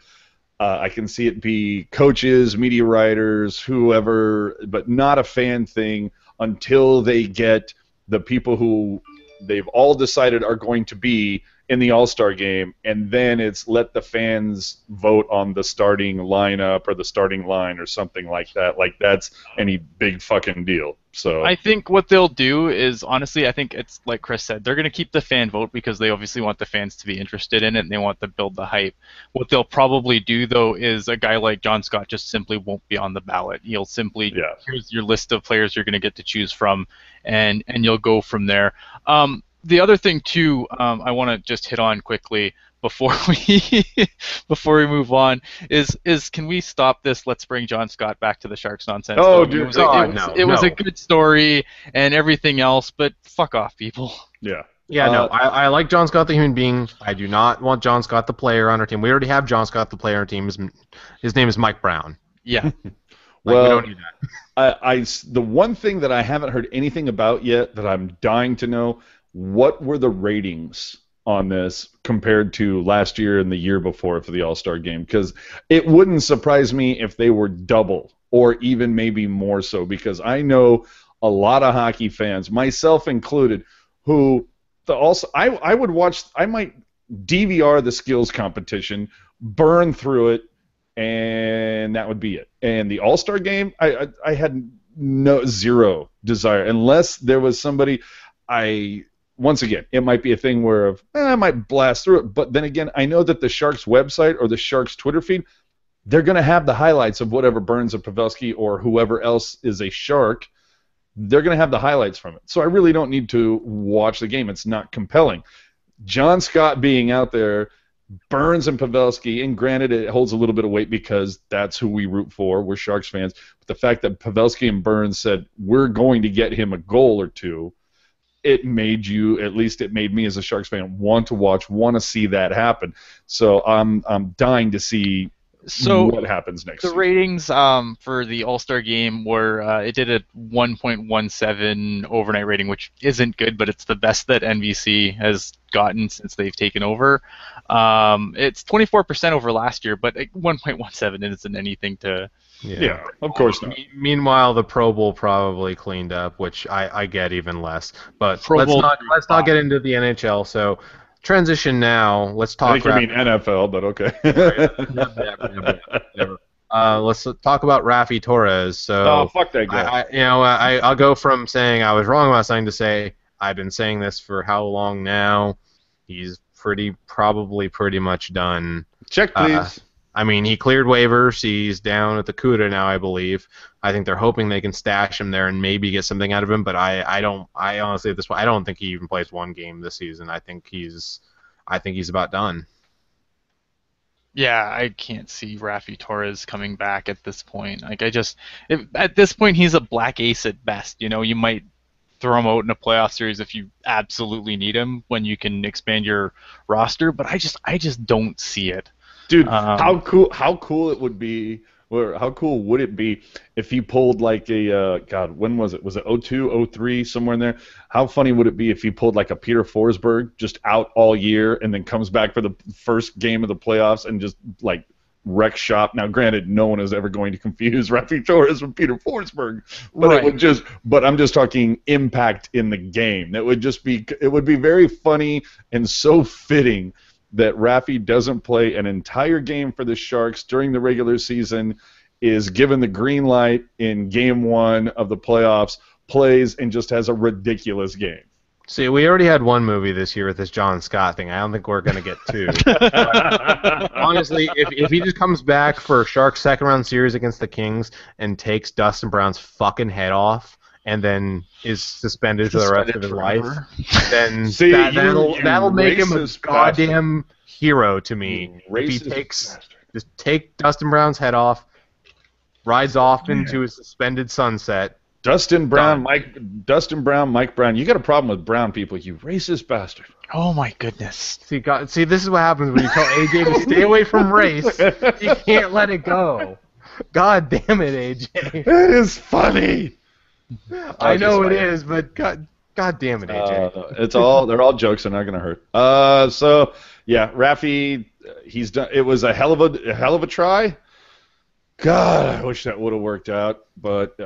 I can see it be coaches, media writers, whoever, but not a fan thing until they get the people who they've all decided are going to be in the All-Star game, and then it's let the fans vote on the starting lineup or the starting line or something like that. Like, that's any big fucking deal. So I think what they'll do is, honestly, I think it's like Chris said, they're going to keep the fan vote because they obviously want the fans to be interested in it and they want to build the hype. What they'll probably do, though, is a guy like John Scott just simply won't be on the ballot. He'll simply, here's your list of players you're going to get to choose from, and you'll go from there. The other thing, too, I want to just hit on quickly before we before we move on is can we stop this? Let's bring John Scott back to the Sharks nonsense. Oh, It dear was, God, it was a good story and everything else, but fuck off, people. Yeah. Yeah, no, I like John Scott the human being. I do not want John Scott the player on our team. We already have John Scott the player on our team. His name is Mike Brown. Yeah. Well, we don't need that. The one thing that I haven't heard anything about yet that I'm dying to know, what were the ratings on this compared to last year and the year before for the All-Star game? Because it wouldn't surprise me if they were double or even maybe more so, because I know a lot of hockey fans, myself included, who I would watch. I might DVR the skills competition, burn through it, and that would be it. And the All-Star game, I had zero desire unless there was somebody. Once again, it might be a thing where I might blast through it, but then again, I know that the Sharks website or the Sharks Twitter feed, they're going to have the highlights of whatever Burns or Pavelski or whoever else is a Shark. They're going to have the highlights from it. So I really don't need to watch the game. It's not compelling. John Scott being out there, Burns and Pavelski, and granted it holds a little bit of weight because that's who we root for. We're Sharks fans. But the fact that Pavelski and Burns said, we're going to get him a goal or two, it made me as a Sharks fan want to watch, want to see that happen. So I'm dying to see what happens next the season. ratings for the All-Star game were it did a 1.17 overnight rating, which isn't good, but it's the best that NBC has gotten since they've taken over. It's 24% over last year, but 1.17 isn't anything to... Yeah, of course not. Meanwhile, the Pro Bowl probably cleaned up, which I get even less. But Pro let's Bowl not get into the NHL. So transition now. Let's talk. I think you mean NFL, but okay. Never. Let's talk about Raffi Torres. So fuck that guy. I'll go from saying I was wrong about something to say I've been saying this for how long now. He's probably pretty much done. Check, please. I mean, he cleared waivers. He's down at the CUDA now, I believe. I think they're hoping they can stash him there and maybe get something out of him. But I honestly, at this point, I don't think he even plays one game this season. I think he's about done. Yeah, I can't see Raffi Torres coming back at this point. At this point, he's a black ace at best. You might throw him out in a playoff series if you absolutely need him when you can expand your roster. But I just don't see it. Dude, how cool it would be, or how cool would it be if he pulled like a when was it? Was it 02, 03, somewhere in there? How funny would it be if he pulled like a Peter Forsberg, just out all year, and then comes back for the first game of the playoffs and just like wreck shop? Now, granted, no one is ever going to confuse Raffi Torres with Peter Forsberg, but right. But I'm just talking impact in the game. It would be very funny and so fitting that Raffi doesn't play an entire game for the Sharks during the regular season, is given the green light in Game 1 of the playoffs, plays, and just has a ridiculous game. See, we already had one movie this year with this John Scott thing. I don't think we're going to get two. Honestly, if he just comes back for Sharks' second-round series against the Kings and takes Dustin Brown's fucking head off, and then is suspended for the rest of his life, then that'll make him a goddamn hero to me. If he just take Dustin Brown's head off, rides off into his suspended sunset, Dustin Brown, Done. Mike Brown. You got a problem with brown people, you racist bastard. Oh my goodness. See, this is what happens when you tell AJ to stay away from race. You can't let it go. God damn it, AJ. It is funny. I know it is, but God damn it, AJ. They're all jokes. They're not gonna hurt. So yeah, Rafi, he's done. It was a hell of a try. God, I wish that would have worked out, but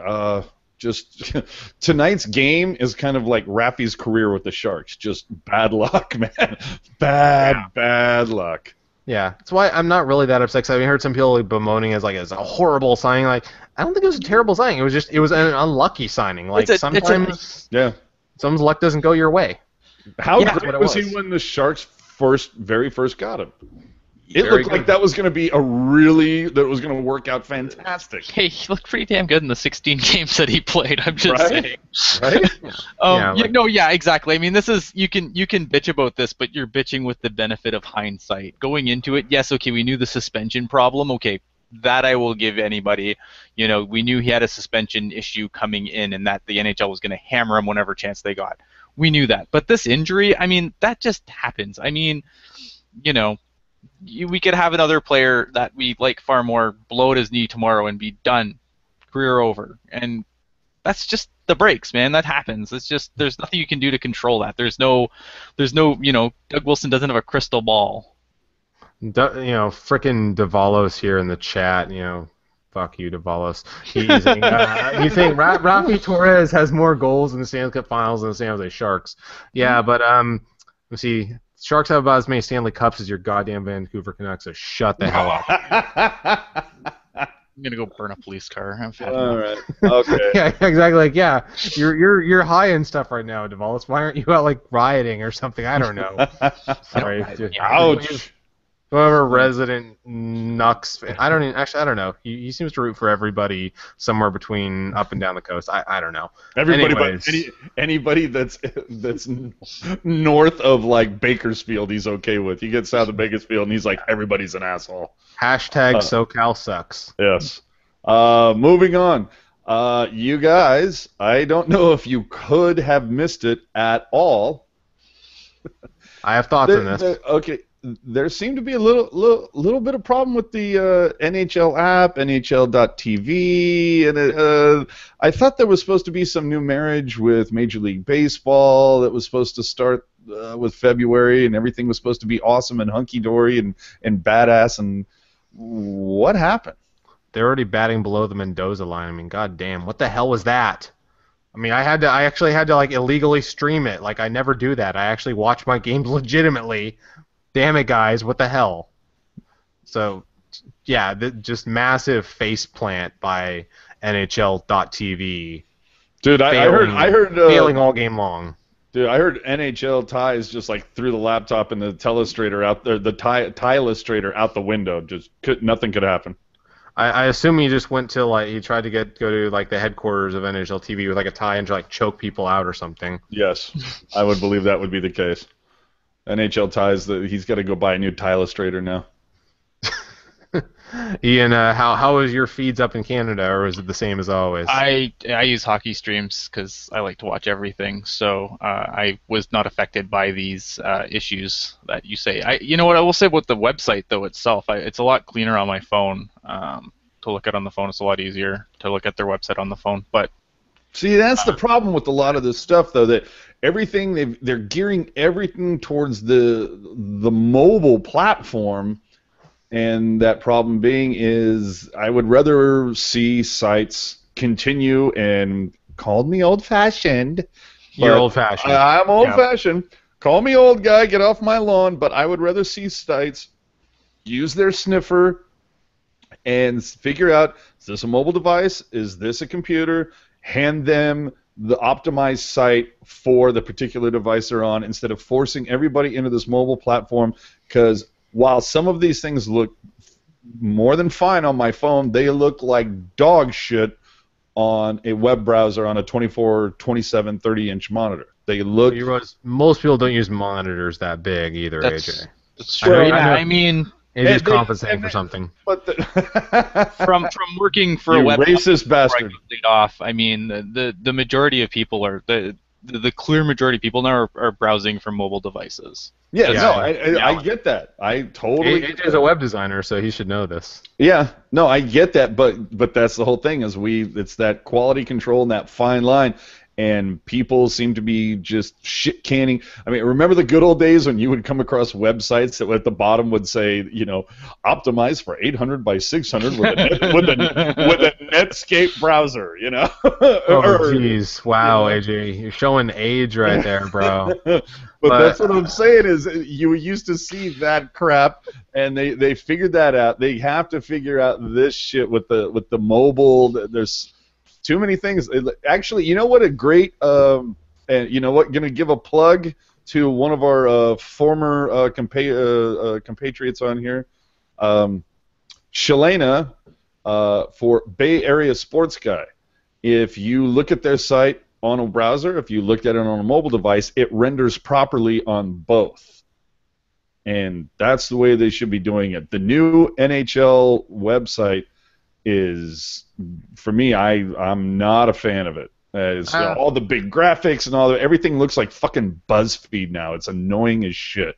just tonight's game is kind of like Rafi's career with the Sharks. Just bad luck, man. Bad luck. Yeah, that's why I'm not really that upset. 'Cause I heard some people bemoaning as a horrible signing. Like, I don't think it was a terrible signing. It was an unlucky signing. Like sometimes luck doesn't go your way. How great was he when the Sharks very first got him? It Very looked good. like that was going to be that it was going to work out fantastic. Hey, he looked pretty damn good in the 16 games that he played. I'm just saying. Right? Exactly. I mean, this is you can bitch about this, but you're bitching with the benefit of hindsight. Going into it, yes, okay, we knew the suspension problem. Okay, that I will give anybody. You know, we knew he had a suspension issue coming in, and that the NHL was going to hammer him whenever chance they got. We knew that, but this injury, I mean, that just happens. I mean, you know. We could have another player that we like far more blow at his knee tomorrow and be done, career over, and that's just the breaks, man. That happens. It's just there's nothing you can do to control that. There's no, Doug Wilson doesn't have a crystal ball. Frickin' Davalos here in the chat. Fuck you, Davalos. He's saying, you think Rafi Torres has more goals in the Stanley Cup Finals than the San Jose Sharks? Yeah, but let's see. Sharks have about as many Stanley Cups as your goddamn Vancouver Canucks, so shut the hell up. I'm gonna go burn a police car. All right. Okay. Yeah, exactly. You're high and stuff right now, Davalos. Why aren't you out rioting or something? I don't know. Sorry. Ouch. Whoever resident Nux fan. I don't know. He seems to root for everybody somewhere between up and down the coast. I don't know. Everybody, Anyways. but anybody that's north of Bakersfield, he's okay with. He gets south of Bakersfield, and he's like, everybody's an asshole. Hashtag SoCal sucks. Yes. Moving on. You guys, I don't know if you could have missed it at all. I have thoughts on this. Okay. There seemed to be a little bit of problem with the NHL app, NHL.tv, and I thought there was supposed to be some new marriage with Major League Baseball that was supposed to start with February, and everything was supposed to be awesome and hunky-dory and badass, and what happened? They're already batting below the Mendoza line. I mean, goddamn, what the hell was that? I mean, I actually had to illegally stream it. I never do that. I actually watch my games legitimately. Damn it, guys! What the hell? So, yeah, just massive faceplant by NHL.tv. Dude, I heard failing all game long. Dude, I heard NHL ties just threw the laptop and the telestrator out there, the Tilestrator out the window. Nothing could happen. I assume he just went to he tried to go to the headquarters of NHL TV with a tie and choke people out or something. Yes, I would believe that would be the case. NHL ties he's got to go buy a new Tilestrator now. Ian, how is your feeds up in Canada, or is it the same as always? I use hockey streams because I like to watch everything, so I was not affected by these issues that you say. You know what I will say about the website though itself? It's a lot cleaner on my phone to look at on the phone. It's a lot easier to look at their website on the phone, but. See, that's the problem with a lot of this stuff, though, that everything they're gearing everything towards the mobile platform, and that problem being is I would rather see sites continue and call me old-fashioned. You're old-fashioned. I'm old-fashioned. Yeah. Call me old guy, get off my lawn, but I would rather see sites use their sniffer and figure out, is this a mobile device? Is this a computer? Hand them the optimized site for the particular device they're on instead of forcing everybody into this mobile platform, because while some of these things look more than fine on my phone, they look like dog shit on a web browser on a 24, 27, 30-inch monitor. They look... Most people don't use monitors that big either, AJ. That's true. I mean, AJ's compensating for something. But From working for you a web racist before I bastard. got laid off, I mean the majority of people are the clear majority of people now are browsing from mobile devices. Yeah, Yeah, no, yeah. I get that. I totally get AJ's that. a web designer, so he should know this. Yeah, no, I get that, but that's the whole thing is it's that quality control and that fine line, and people seem to be just shit canning. I mean, remember the good old days when you would come across websites that at the bottom would say, optimized for 800 by 600 with a Netscape browser, Oh, jeez. Wow, AJ. You're showing age right there, bro. But that's what I'm saying is you used to see that crap, and they figured that out. They have to figure out this shit with the mobile. There's too many things. Actually, you know what a great and you know what, gonna give a plug to one of our former compatriots on here, Shalana, for Bay Area Sports Guy. If you look at their site on a browser, if you looked at it on a mobile device, it renders properly on both. And that's the way they should be doing it. The new NHL website is, for me, I'm not a fan of it. It's all the big graphics and everything looks like fucking BuzzFeed now. It's annoying as shit.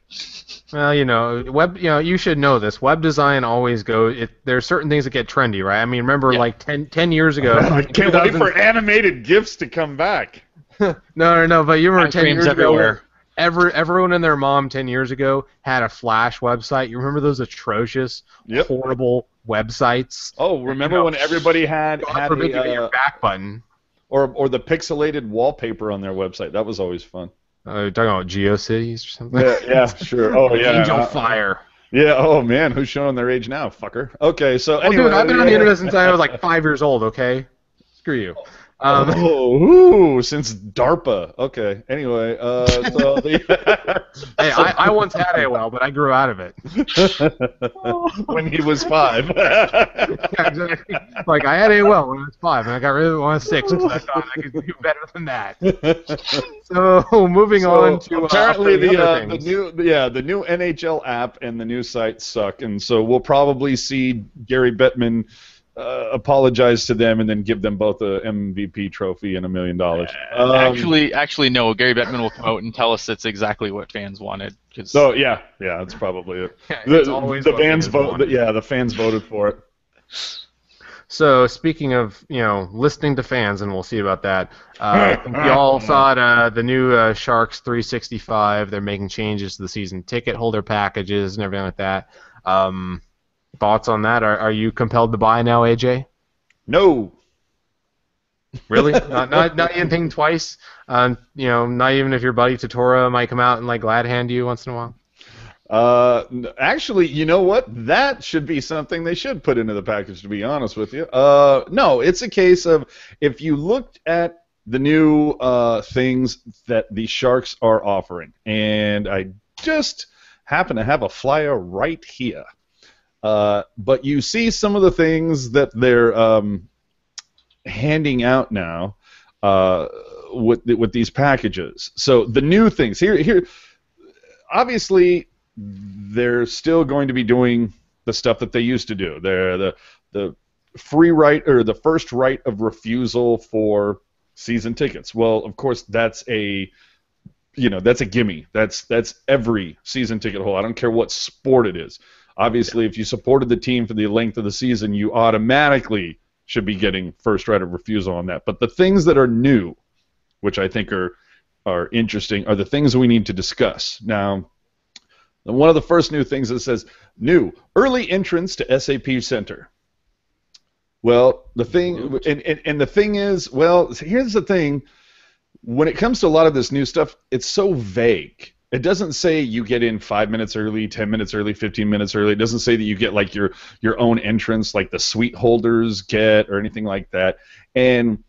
Well, you should know this. Web design always there are certain things that get trendy, right? I mean, remember like 10 years ago. I can't wait for animated GIFs to come back. No, but you remember 10 years everywhere. ago, everyone and their mom 10 years ago had a Flash website. You remember those atrocious, horrible websites? Oh, remember when everybody had your back button. Or the pixelated wallpaper on their website. That was always fun. You're talking about GeoCities or something? Yeah, sure. Oh, yeah. Angel Fire. Yeah, oh, man, who's showing their age now, fucker? Okay, so anyway. Dude, I've been on the internet since I was like 5 years old, okay? Screw you. Since DARPA. Okay, anyway, so Hey, I once had AOL, but I grew out of it. when he was 5. Yeah, exactly. Like, I had AOL when I was 5, and I got rid of it when I was 6, because I thought I could do better than that. So, moving on to apparently the new things. NHL app and the new site suck, and so we'll probably see Gary Bettman apologize to them and then give them both a MVP trophy and $1 million. Actually, no. Gary Bettman will come out and tell us it's exactly what fans wanted. Yeah, that's probably it. The fans voted. Yeah, the fans voted for it. So speaking of listening to fans, and we'll see about that. I think you all saw the new Sharks 365. They're making changes to the season ticket holder packages and everything like that. Thoughts on that? Are you compelled to buy now, AJ? No. Really? not even think twice? Not even if your buddy Totora might come out and like glad hand you once in a while? Actually, you know what? That should be something they should put into the package, to be honest with you. No, it's a case of if you looked at the new things that the Sharks are offering, and I just happen to have a flyer right here. But you see some of the things that they're handing out now with these packages. So the new things here, obviously, they're still going to be doing the stuff that they used to do. They're the free right or the first right of refusal for season tickets. Well, of course, that's a gimme. That's every season ticket holder. I don't care what sport it is. Obviously, if you supported the team for the length of the season, you automatically should be getting first right of refusal on that. But the things that are new, which I think are interesting, are the things we need to discuss. Now, one of the first new things that says, new, early entrance to SAP Center. Well, the thing, and the thing is, well, here's the thing. When it comes to a lot of this new stuff, it's so vague. It doesn't say you get in 5 minutes early, 10 minutes early, 15 minutes early. It doesn't say that you get like your own entrance like the suite holders get or anything like that. And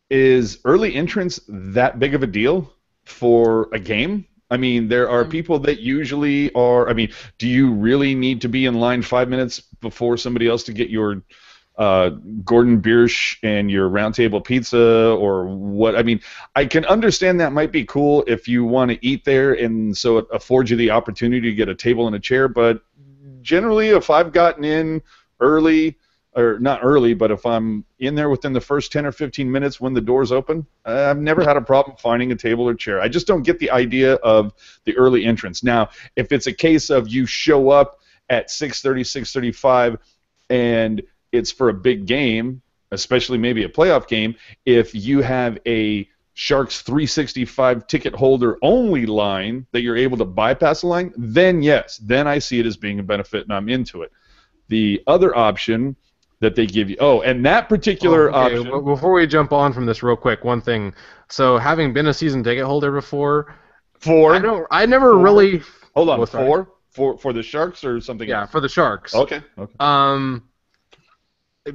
is early entrance that big of a deal for a game? I mean, there are people that usually are. I mean, do you really need to be in line 5 minutes before somebody else to get your Gordon Biersch and your round table pizza or what? I mean, I can understand that might be cool if you want to eat there and so it affords you the opportunity to get a table and a chair, but generally, if I've gotten in early, or not early, but if I'm in there within the first 10 or 15 minutes when the doors open, I've never had a problem finding a table or chair. I just don't get the idea of the early entrance. Now, if it's a case of you show up at 6:30, 6:35, and it's for a big game, especially maybe a playoff game, if you have a Sharks 365 ticket holder only line that you're able to bypass the line, then yes, then I see it as being a benefit and I'm into it. The other option that they give you, and that particular option. Well, before we jump on from this real quick, one thing. So having been a season ticket holder before, I never really. Hold on, for the Sharks or something else? Yeah, for the Sharks. Okay.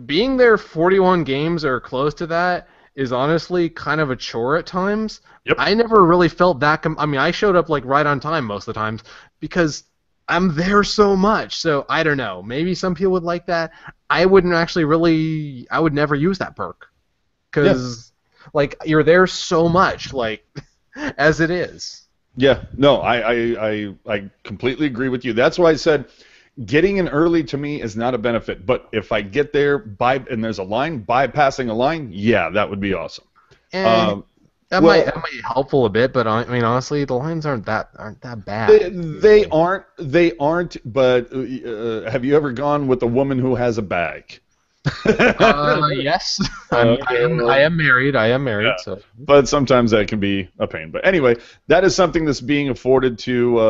Being there 41 games or close to that is honestly kind of a chore at times. Yep. I never really felt that. I showed up like right on time most of the times because I'm there so much. So I don't know. Maybe some people would like that. I wouldn't actually really. I would never use that perk because like you're there so much, like as it is. Yeah. No, I completely agree with you. That's why I said getting in early to me is not a benefit. But if I get there and there's a line, bypassing a line, yeah, that would be awesome. That might be helpful a bit, but I mean, honestly, the lines aren't that bad. They aren't. But have you ever gone with a woman who has a bag? Yes. I am married. Yeah. So. But sometimes that can be a pain. But anyway, that is something that's being afforded to.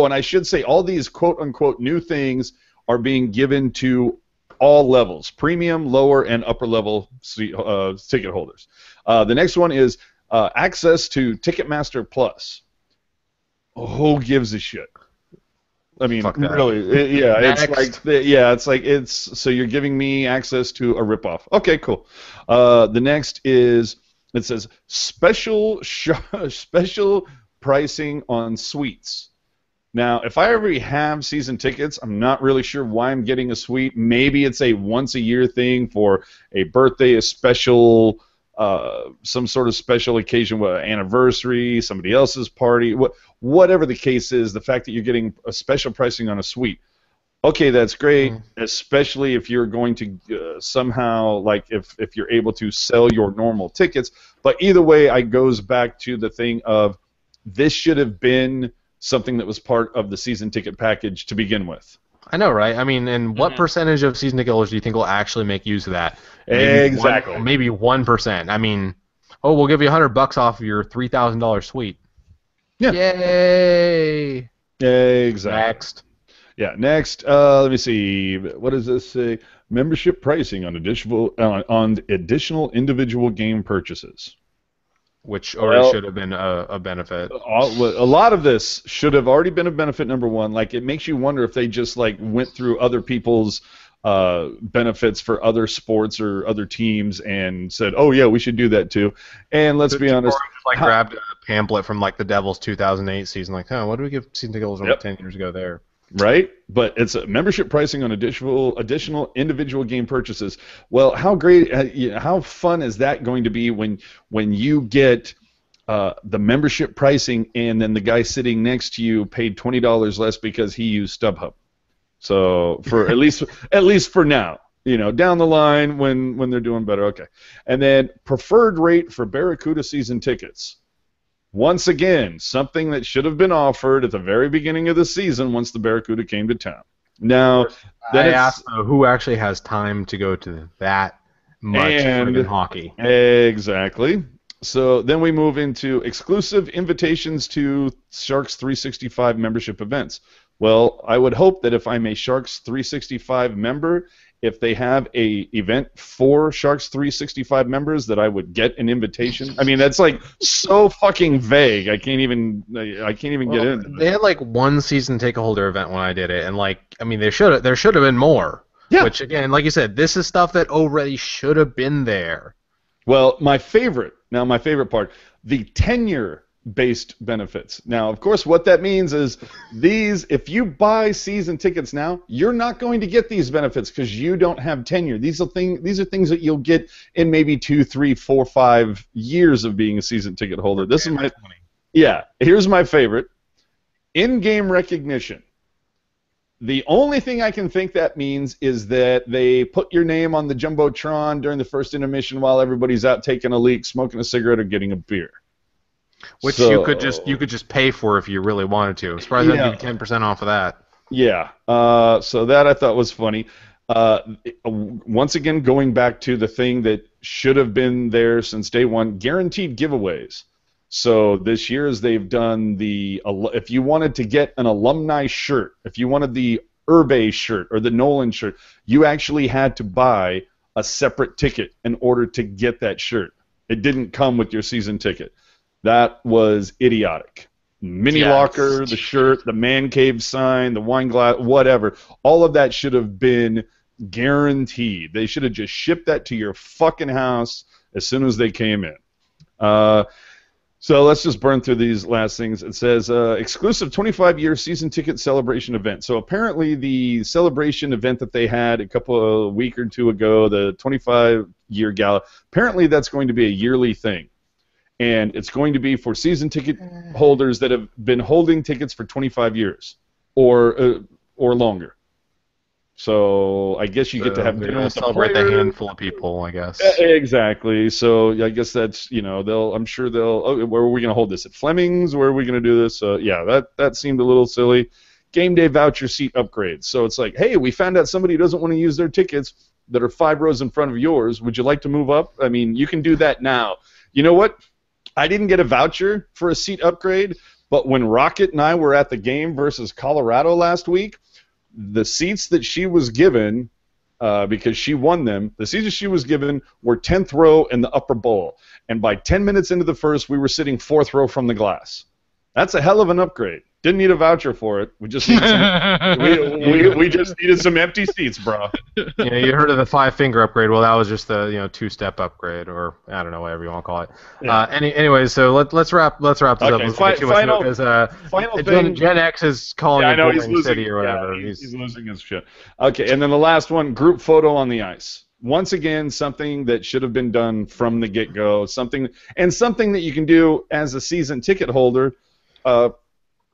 And I should say, all these quote unquote new things are being given to all levels: premium, lower, and upper level ticket holders. The next one is access to Ticketmaster Plus. Who gives a shit? I mean, really, so you're giving me access to a ripoff. Okay, cool. The next is, it says special pricing on suites. Now, if I already have season tickets, I'm not really sure why I'm getting a suite. Maybe it's a once-a-year thing for a birthday, a special, some sort of special occasion, anniversary, somebody else's party, whatever the case is, the fact that you're getting a special pricing on a suite. Okay, that's great, especially if you're going to somehow, like if you're able to sell your normal tickets. But either way, it goes back to the thing of this should have been something that was part of the season ticket package to begin with. I know, right? I mean, and what percentage of season ticket holders do you think will actually make use of that? Exactly. Maybe 1%. I mean, we'll give you $100 off of your $3,000 suite. Yeah. Yay! Exactly. Next. Yeah. Next. Let me see. What does this say? Membership pricing on additional individual game purchases. Which already should have been a benefit. A lot of this should have already been a benefit, number one. Like, it makes you wonder if they just, like, went through other people's benefits for other sports or other teams and said, oh, yeah, we should do that too. And let's be honest. Grabbed a pamphlet from, like, the Devils 2008 season. Like, what do we give season ticket holders 10 years ago there? Right, but it's a membership pricing on additional individual game purchases. Well, how great, how fun is that going to be when you get the membership pricing and then the guy sitting next to you paid $20 less because he used StubHub? So for at least for now, down the line when they're doing better, okay. And then preferred rate for Barracuda season tickets. Once again, something that should have been offered at the very beginning of the season once the Barracuda came to town. Now, I asked who actually has time to go to that much friggin' hockey. Exactly. So then we move into exclusive invitations to Sharks 365 membership events. Well, I would hope that if I'm a Sharks 365 member, if they have a event for Sharks 365 members, that I would get an invitation. I mean, that's like so fucking vague. I can't even get into it. They had like one season ticket holder event when I did it, and there should have been more. Yeah. Which again, like you said, this is stuff that already should have been there. Well, my favorite part, the tenure-based benefits. Now, of course, what that means is if you buy season tickets now, you're not going to get these benefits because you don't have tenure. These are things that you'll get in maybe 2, 3, 4, 5 years of being a season ticket holder. Here's my favorite. In-game recognition. The only thing I can think that means is that they put your name on the Jumbotron during the first intermission while everybody's out taking a leak, smoking a cigarette, or getting a beer. Which you could just pay for if you really wanted to. I'm surprised they didn't give you 10% off of that. Yeah. So that I thought was funny. Once again, going back to the thing that should have been there since day one, guaranteed giveaways. So this year, as they've done if you wanted to get an alumni shirt, if you wanted the Urbe shirt or the Nolan shirt, you actually had to buy a separate ticket in order to get that shirt. It didn't come with your season ticket. That was idiotic. Mini locker, the shirt, the man cave sign, the wine glass, whatever. All of that should have been guaranteed. They should have just shipped that to your fucking house as soon as they came in. So let's just burn through these last things. It says, exclusive 25-year season ticket celebration event. So apparently the celebration event that they had a week or two ago, the 25-year gala, apparently that's going to be a yearly thing. And it's going to be for season ticket holders that have been holding tickets for 25 years or longer. So I guess you get to have dinner with the celebrate players. the handful of people, I guess. Exactly. So I guess that's I'm sure they'll. Where are we going to hold this at Fleming's? Where are we going to do this? Yeah, that seemed a little silly. Game day voucher seat upgrades. So it's like, hey, we found out somebody who doesn't want to use their tickets that are 5 rows in front of yours. Would you like to move up? I mean, you can do that now. You know what? I didn't get a voucher for a seat upgrade, but when Rocket and I were at the game versus Colorado last week, the seats that she was given, because she won them, the seats that she was given were 10th row in the upper bowl. And by 10 minutes into the first, we were sitting 4th row from the glass. That's a hell of an upgrade. Didn't need a voucher for it. We just needed we just needed some empty seats, bro. You heard of the 5-finger upgrade? Well, that was just the 2-step upgrade, or I don't know, whatever you want to call it. Yeah. Anyways, so let's wrap this up. Final thing. Gen X is calling it Boring City or whatever. Yeah, he's losing his shit. Okay, and then the last one, group photo on the ice. Once again, something that should have been done from the get-go. Something that you can do as a season ticket holder.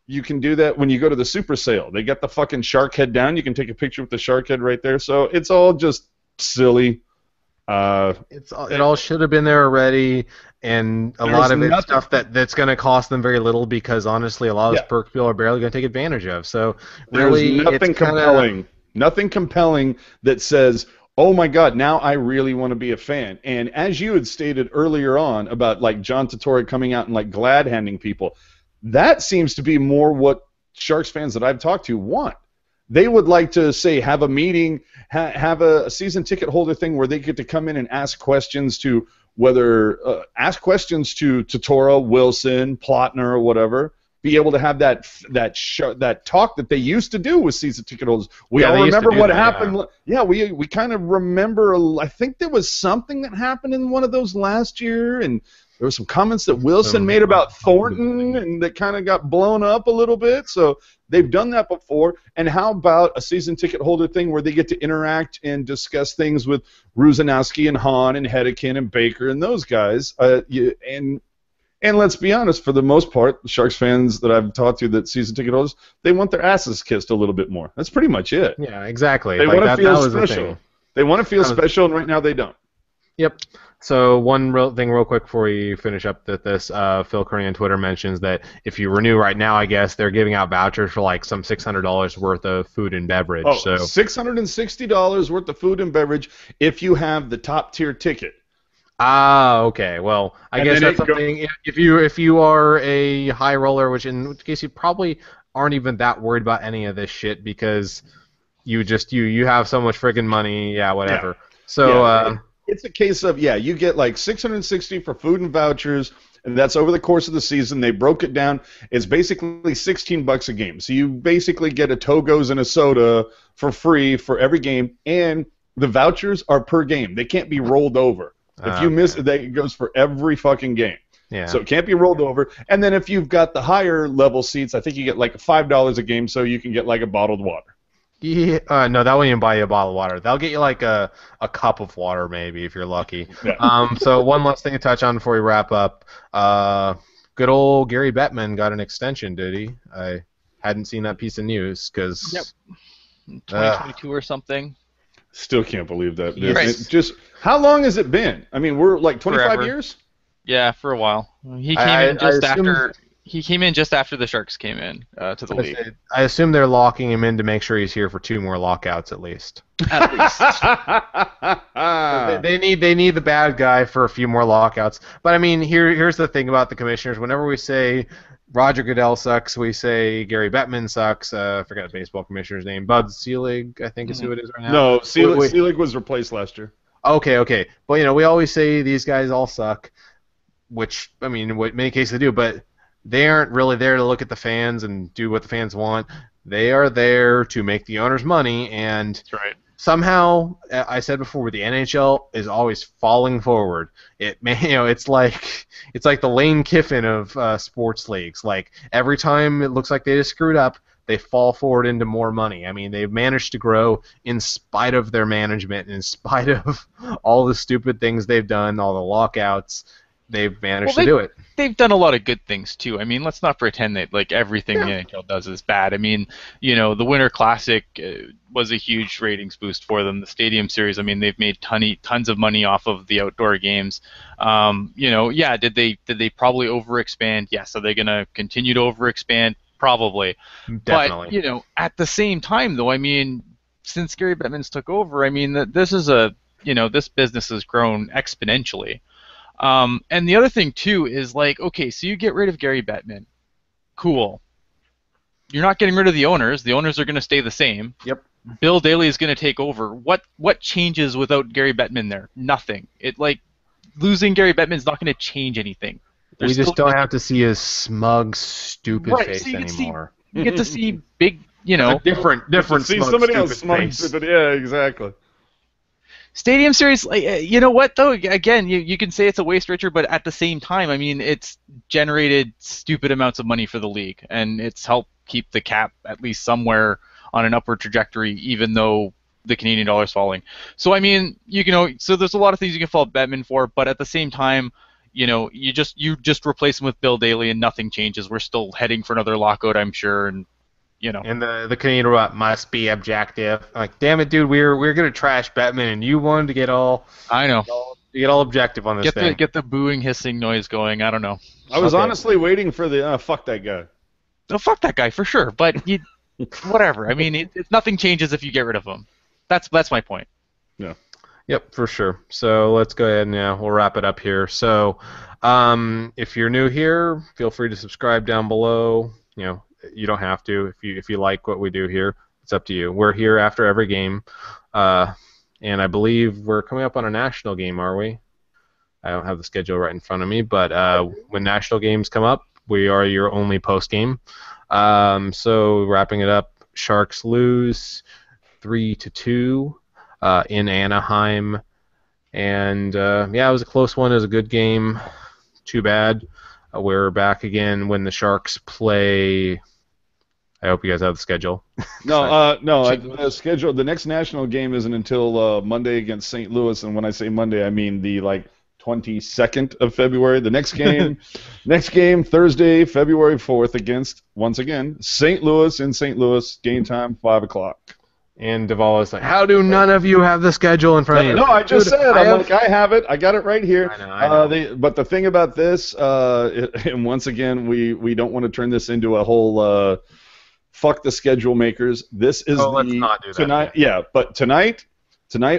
You can do that when you go to the super sale. They got the fucking shark head down. You can take a picture with the shark head right there. So it's all just silly. It all should have been there already, and a lot of it's stuff that's going to cost them very little because honestly, a lot of those perks people are barely going to take advantage of. So really, there's nothing compelling that says, oh my God, now I really want to be a fan. And as you had stated earlier on about like John Tottori coming out and like glad handing people. That seems to be more what Sharks fans that I've talked to want. They would like to, say, have a meeting, have a season ticket holder thing where they get to come in and ask questions to Totoro, Wilson, Plotner, or whatever. Be able to have that talk that they used to do with season ticket holders. We all remember what happened. Yeah, we kind of remember. I think there was something that happened in one of those last year, and there were some comments that Wilson made about Thornton, and that kind of got blown up a little bit. So they've done that before. And how about a season ticket holder thing where they get to interact and discuss things with Ruzanowski and Hahn and Hedekin and Baker and those guys? And let's be honest, for the most part, the Sharks fans that I've talked to that season ticket holders, they want their asses kissed a little bit more. That's pretty much it. Yeah, exactly. They want to feel special. They want to feel special, and right now they don't. Yep. So one thing real quick before we finish up this, Phil Kearney on Twitter mentions that if you renew right now, I guess they're giving out vouchers for like some $600 worth of food and beverage. Oh, so $660 worth of food and beverage if you have the top tier ticket. Ah, okay. Well, I guess that's something. If you are a high roller, which in case you probably aren't even that worried about any of this shit because you have so much friggin' money. Yeah, whatever. Yeah. So. It's a case of, you get like $660 for food and vouchers, and that's over the course of the season. They broke it down. It's basically $16 a game. So you basically get a Togo's and a soda for free for every game, and the vouchers are per game. They can't be rolled over. If you miss it, it goes for every fucking game. Yeah. So it can't be rolled over. And then if you've got the higher level seats, I think you get like $5 a game, so you can get like a bottled water. Yeah, no, that won't even buy you a bottle of water. That'll get you like a cup of water maybe if you're lucky. Yeah. So one last thing to touch on before we wrap up. Good old Gary Bettman got an extension, did he? I hadn't seen that piece of news because 2022 or something. Still can't believe that. Yes. Just how long has it been? I mean, we're like 25 Forever. years. Yeah, for a while. He came I in just assume, after. He came in just after the Sharks came in to the league. I assume they're locking him in to make sure he's here for 2 more lockouts at least. At least. They need the bad guy for a few more lockouts. But I mean, here's the thing about the Commissioners. Whenever we say Roger Goodell sucks, we say Gary Bettman sucks. I forgot the baseball commissioner's name. Bud Selig, I think is who it is right now. No, Selig was replaced last year. Okay. But you know, we always say these guys all suck, which I mean, in many cases they do. But they aren't really there to look at the fans and do what the fans want. They are there to make the owners money, and That's right. somehow, I said before, the NHL is always falling forward. It's like the Lane Kiffin of sports leagues. Like every time it looks like they just screwed up, they fall forward into more money. I mean, they've managed to grow in spite of their management, in spite of all the stupid things they've done, all the lockouts. They've managed to do it. They've done a lot of good things too. I mean, let's not pretend that like everything the NHL does is bad. I mean, the Winter Classic was a huge ratings boost for them. The Stadium Series, I mean, they've made tons of money off of the outdoor games. Did they probably overexpand? Yes. Are they going to continue to overexpand? Probably. Definitely. But at the same time, though, I mean, since Gary Bettman's took over, I mean, this business has grown exponentially. And the other thing too is like, okay, so you get rid of Gary Bettman, cool. You're not getting rid of the owners. The owners are going to stay the same. Yep. Bill Daly is going to take over. What changes without Gary Bettman there? Nothing. Losing Gary Bettman is not going to change anything. We just don't have to see his smug, stupid face so anymore. You get to see big, A different See smug, somebody stupid else smug, face. stupid. Yeah, exactly. Stadium Series, you know what though? Again, you can say it's a waste, Richard, but at the same time, I mean, it's generated stupid amounts of money for the league, and it's helped keep the cap at least somewhere on an upward trajectory, even though the Canadian dollar is falling. So I mean, so there's a lot of things you can fault Bettman for, but at the same time, you just replace him with Bill Daly and nothing changes. We're still heading for another lockout, I'm sure, and. And the Canadian robot must be objective. Like, damn it, dude, we're gonna trash Batman, and you wanted to get all. I know. Get all objective on this thing. Get the booing, hissing noise going. I don't know. I was honestly waiting for the fuck that guy. No, fuck that guy for sure. But whatever. I mean, nothing changes if you get rid of him. That's my point. Yeah. Yep, for sure. So let's go ahead and we'll wrap it up here. So, if you're new here, feel free to subscribe down below. You don't have to. If you like what we do here, it's up to you. We're here after every game, and I believe we're coming up on a national game, are we? I don't have the schedule right in front of me, but when national games come up, we are your only post game. So wrapping it up, Sharks lose 3-2 in Anaheim, and it was a close one. It was a good game. Too bad. We're back again when the Sharks play. I hope you guys have the schedule. No, the schedule. The next national game isn't until Monday against St. Louis, and when I say Monday, I mean the 22nd of February. The next game, Thursday, February 4th, against once again St. Louis in St. Louis. Game time 5:00. And Duvall is like, how do none of you have the schedule in front of you? No, I just said. I have it. I got it right here. I know. But the thing about this, and once again, we don't want to turn this into a whole fuck the schedule makers. This is let's not do that. Tonight. Yeah, but tonight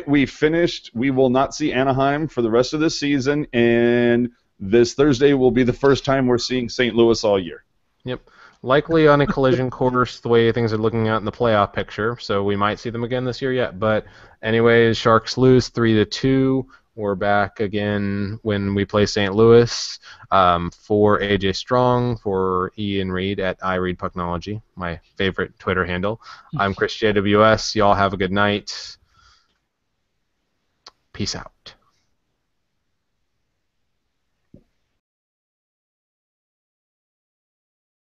we finished. We will not see Anaheim for the rest of this season, and this Thursday will be the first time we're seeing St. Louis all year. Yep. Likely on a collision course, the way things are looking out in the playoff picture, so we might see them again this year yet. But anyways, Sharks lose 3-2. We're back again when we play St. Louis. For AJ Strong, for Ian Reed at iReadPucknology, my favorite Twitter handle. I'm Chris JWS. Y'all have a good night. Peace out.